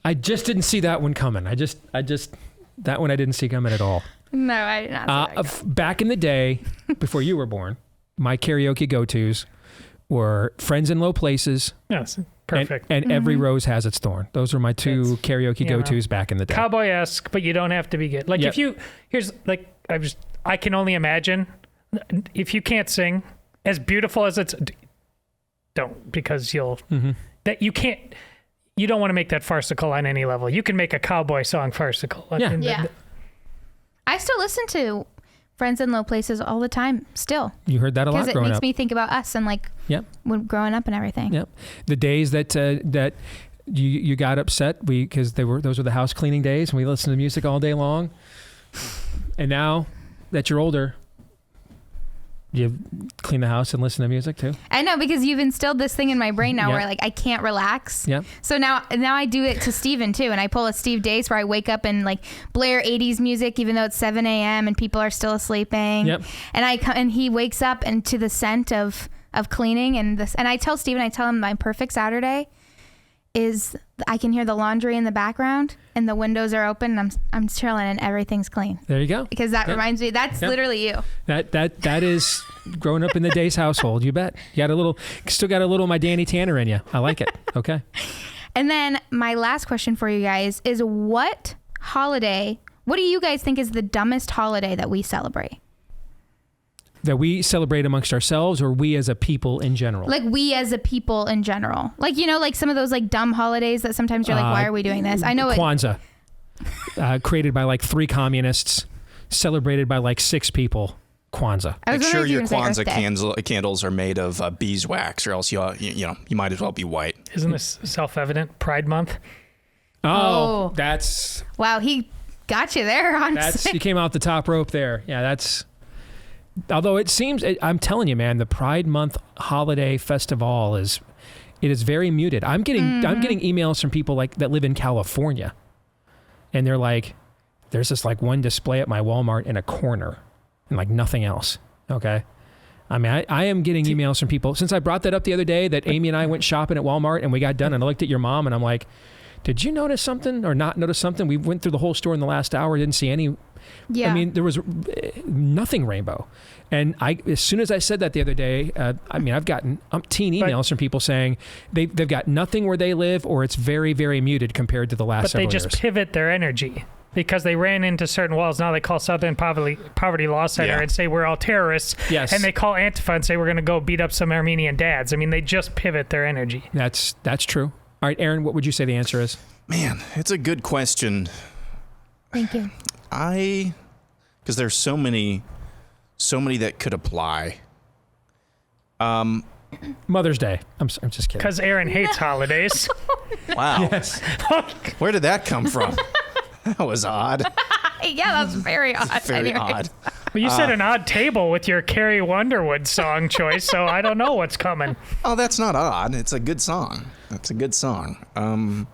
I just didn't see that one coming. I just that one I didn't see coming at all. No, I did not see that. Back in the day, before you were born, my karaoke go-tos were Friends in Low Places. Yes, perfect. And Every Rose Has Its Thorn. Those were my two karaoke go-tos back in the day. Cowboy-esque, but you don't have to be good. Like I can only imagine if you can't sing, as beautiful as it's, don't, because that you can't. you don't want to make that farcical on any level. You can make a cowboy song farcical. Yeah. I still listen to Friends in Low Places all the time still. You heard that a lot growing up. Because it makes me think about us and like when growing up and everything. Yep. The days that you got upset because those were the house cleaning days and we listened to music all day long. And now that you're older, you clean the house and listen to music too? I know, because you've instilled this thing in my brain now where like I can't relax. Yeah. So now I do it to Steven too, and I pull a Steve Deace where I wake up and like blare 80s music even though it's 7 a.m. and people are still sleeping. Yep. And he wakes up and to the scent of cleaning and I tell him my perfect Saturday is I can hear the laundry in the background and the windows are open and I'm chilling and everything's clean. There you go. Because that reminds me, that's literally you. That is growing up in the Deace household. You bet. You still got a little my Danny Tanner in you. I like it. Okay. And then my last question for you guys is what do you guys think is the dumbest holiday that we celebrate? That we celebrate amongst ourselves or we as a people in general? Like we as a people in general. Like, like some of those like dumb holidays that sometimes you're like, why are we doing this? I know Kwanzaa, created by like 3 communists, celebrated by like 6 people. Kwanzaa. Make sure your Kwanzaa candles are made of beeswax or else you might as well be white. Isn't this self-evident? Pride Month? Oh, that's... Wow, he got you there. You came out the top rope there. Yeah, that's... Although it seems, I'm telling you, man, the Pride Month holiday festival is very muted. I'm getting emails from people like that live in California, and they're like, "There's this like one display at my Walmart in a corner, and like nothing else." Okay, I mean, I am getting emails from people since I brought that up the other day that Amy and I went shopping at Walmart and we got done, and I looked at your mom and I'm like, "Did you notice something or not notice something? We went through the whole store in the last hour, didn't see any." Yeah. I mean, there was nothing rainbow. And as soon as I said that the other day, I've gotten umpteen emails from people saying they've got nothing where they live or it's very, very muted compared to the last several years. But they just pivot their energy because they ran into certain walls. Now they call Southern Poverty Law Center and say we're all terrorists. Yes. And they call Antifa and say we're going to go beat up some Armenian dads. I mean, they just pivot their energy. That's true. All right, Aaron, what would you say the answer is? Man, it's a good question. Thank you. Because there's so many that could apply. Mother's Day. I'm just kidding. Because Aaron hates holidays. Wow. Yes. Where did that come from? That was odd. Yeah, that's very odd. Very odd. Well, you said an odd table with your Carrie Underwood song choice, so I don't know what's coming. Oh, that's not odd. It's a good song. That's a good song. I'm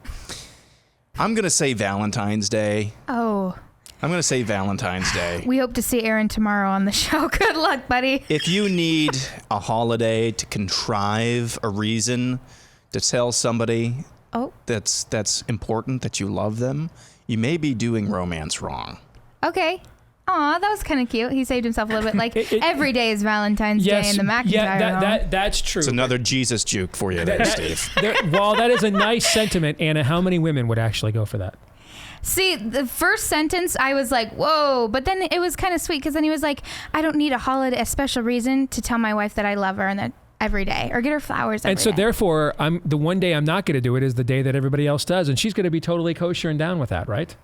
going to say Valentine's Day. Oh. I'm going to say Valentine's Day. We hope to see Aaron tomorrow on the show. Good luck, buddy. If you need a holiday to contrive a reason to tell somebody that's important, that you love them, you may be doing romance wrong. Okay. Aw, that was kind of cute. He saved himself a little bit. Like, every day is Valentine's Day in the McIntyre home. That's true. It's another Jesus juke for you there, Steve. While that is a nice sentiment, Anna, how many women would actually go for that? See, the first sentence, I was like, whoa. But then it was kind of sweet because then he was like, I don't need a special reason to tell my wife that I love her and that every day or get her flowers every day. And so therefore, the one day I'm not going to do it is the day that everybody else does. And she's going to be totally kosher and down with that, right?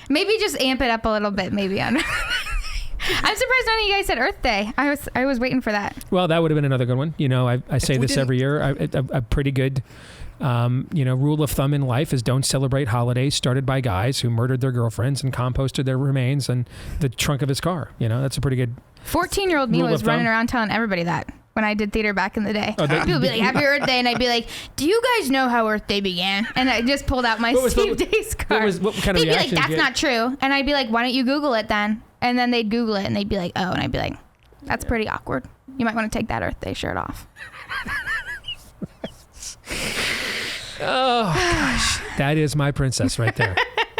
Maybe just amp it up a little bit, maybe. I'm surprised none of you guys said Earth Day. I was waiting for that. Well, that would have been another good one. I say this every year. A pretty good rule of thumb in life is don't celebrate holidays started by guys who murdered their girlfriends and composted their remains in the trunk of his car. That's a pretty good 14-year-old me was running around telling everybody that when I did theater back in the day. People would be like, Happy Earth Day. And I'd be like, do you guys know how Earth Day began? And I just pulled out my Steve Deace card. What kind of They'd be like, that's not true. And I'd be like, why don't you Google it then? And then they'd Google it and they'd be like, oh. And I'd be like, that's pretty awkward. You might want to take that Earth Day shirt off. Oh, gosh. That is my princess right there.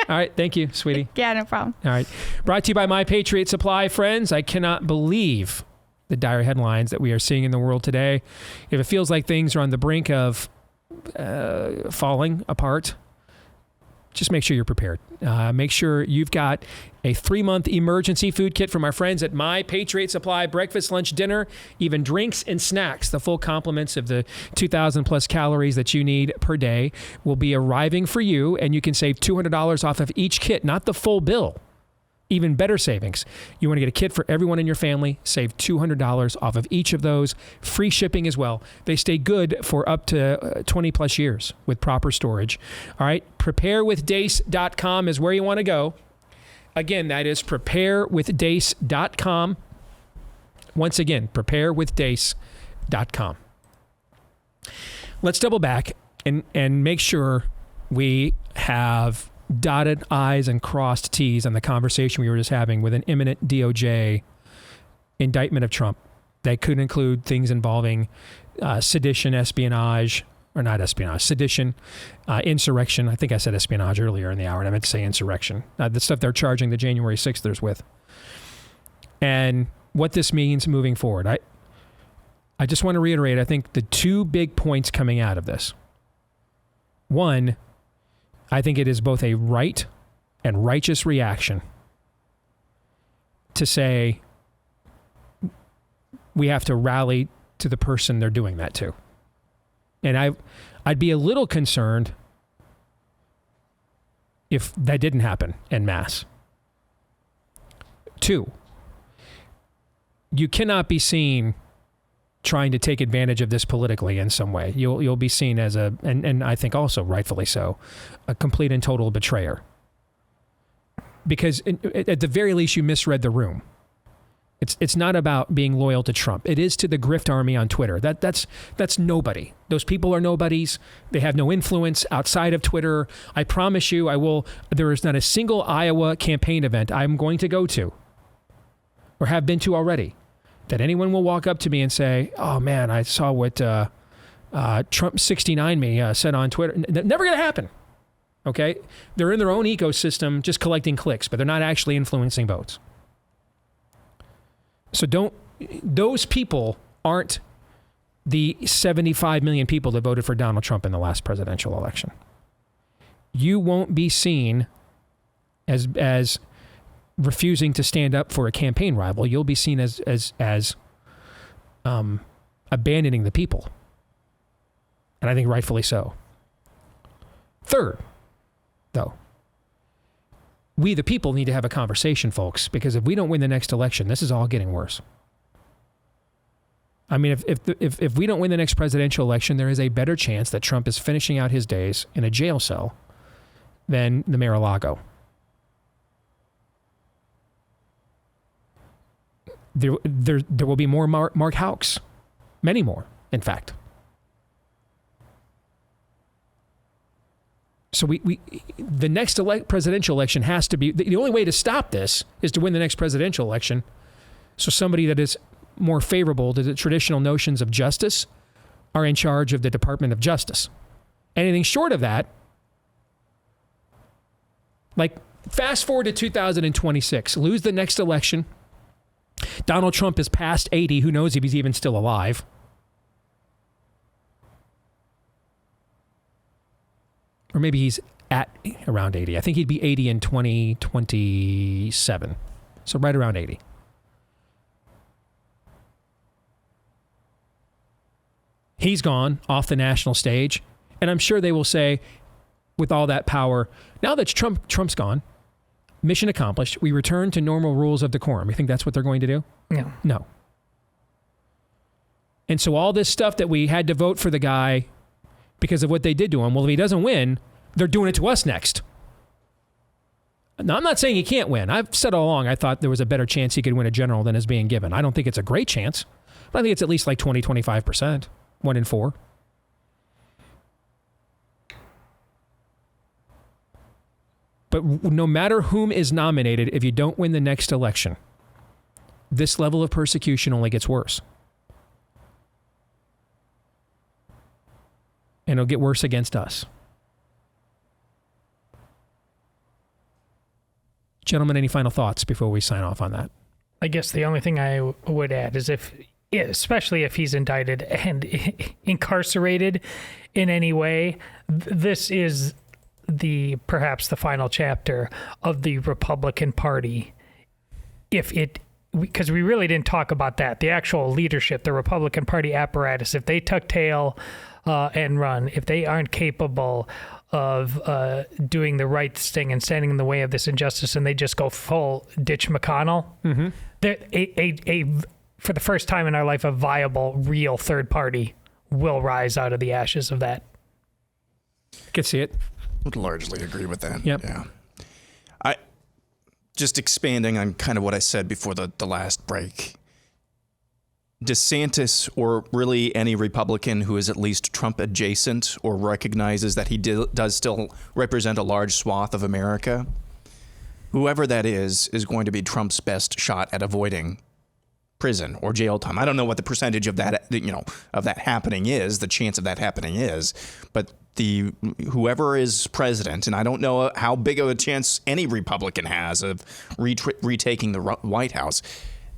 All right. Thank you, sweetie. Yeah, no problem. All right. Brought to you by My Patriot Supply, friends. I cannot believe the dire headlines that we are seeing in the world today. If it feels like things are on the brink of falling apart, just make sure you're prepared. Make sure you've got a 3-month emergency food kit from our friends at My Patriot Supply. Breakfast, lunch, dinner, even drinks and snacks. The full complements of the 2,000 plus calories that you need per day will be arriving for you, and you can save $200 off of each kit, not the full bill. Even better savings. You want to get a kit for everyone in your family, save $200 off of each of those. Free shipping as well. They stay good for up to 20 plus years with proper storage. All right, preparewithdace.com is where you want to go. Again, that is preparewithdace.com. Once again, preparewithdace.com. Let's double back and make sure we have dotted I's and crossed T's on the conversation we were just having with an imminent DOJ indictment of Trump that could include things involving sedition, espionage, or not espionage, sedition, insurrection. I think I said espionage earlier in the hour, and I meant to say insurrection. The stuff they're charging the January 6thers with. And what this means moving forward. I just want to reiterate, I think the two big points coming out of this. One, I think it is both a right and righteous reaction to say we have to rally to the person they're doing that to. And I'd be a little concerned if that didn't happen en masse. Two, you cannot be seen trying to take advantage of this politically in some way. You'll be seen as and I think also rightfully so, a complete and total betrayer. Because at the very least, you misread the room. It's not about being loyal to Trump. It is to the grift army on Twitter. That's nobody. Those people are nobodies. They have no influence outside of Twitter. I promise you, there is not a single Iowa campaign event I'm going to go to or have been to already that anyone will walk up to me and say, oh man, I saw what Trump 69 me said on Twitter. Never going to happen. Okay? They're in their own ecosystem just collecting clicks, but they're not actually influencing votes. So those people aren't the 75 million people that voted for Donald Trump in the last presidential election. You won't be seen as refusing to stand up for a campaign rival. You'll be seen as abandoning the people. And I think rightfully so. Third, though, we the people need to have a conversation, folks, because if we don't win the next election, this is all getting worse. I mean, if we don't win the next presidential election, there is a better chance that Trump is finishing out his days in a jail cell than the Mar-a-Lago. There will be more Mark Houcks. Many more, in fact. So the next presidential election has to be, the only way to stop this is to win the next presidential election. So somebody that is more favorable to the traditional notions of justice are in charge of the Department of Justice. Anything short of that, like fast forward to 2026, lose the next election. Donald Trump is past 80. Who knows if he's even still alive? Or maybe he's at around 80. I think he'd be 80 in 2027. So right around 80. He's gone off the national stage. And I'm sure they will say, with all that power, now that Trump's gone, mission accomplished, we return to normal rules of decorum. You think that's what they're going to do? No. And so all this stuff that we had to vote for the guy because of what they did to him, well, if he doesn't win, they're doing it to us next. Now, I'm not saying he can't win. I've said all along I thought there was a better chance he could win a general than is being given. I don't think it's a great chance, but I think it's at least like 20, 25%, 1 in 4. But no matter whom is nominated, if you don't win the next election, this level of persecution only gets worse. And it'll get worse against us. Gentlemen, any final thoughts before we sign off on that? I guess the only thing I would add is especially if he's indicted and incarcerated in any way, this is perhaps the final chapter of the Republican Party, because we really didn't talk about that, the actual leadership, the Republican Party apparatus, if they tuck tail and run, if they aren't capable of doing the right thing and standing in the way of this injustice, and they just go full ditch McConnell, for the first time in our life, a viable, real third party will rise out of the ashes of that. I can see it. Would largely agree with that. Yep. Yeah. Just expanding on kind of what I said before the last break. DeSantis, or really any Republican who is at least Trump adjacent or recognizes that he does still represent a large swath of America, whoever that is going to be Trump's best shot at avoiding prison or jail time. I don't know what the percentage of that, of that happening is, the chance of that happening is, but whoever is president, and I don't know how big of a chance any Republican has of retaking the White House,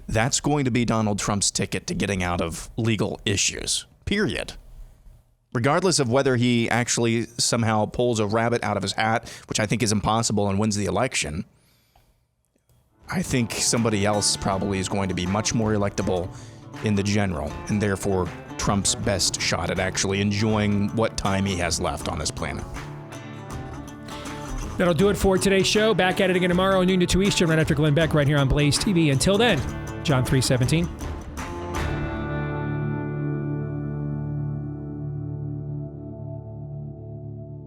that's going to be Donald Trump's ticket to getting out of legal issues, period. Regardless of whether he actually somehow pulls a rabbit out of his hat, which I think is impossible, and wins the election, I think somebody else probably is going to be much more electable in the general, and therefore Trump's best shot at actually enjoying what time he has left on this planet. That'll do it for today's show. Back at it again tomorrow, noon to 2 Eastern, right after Glenn Beck, right here on Blaze TV. Until then, John 3:17.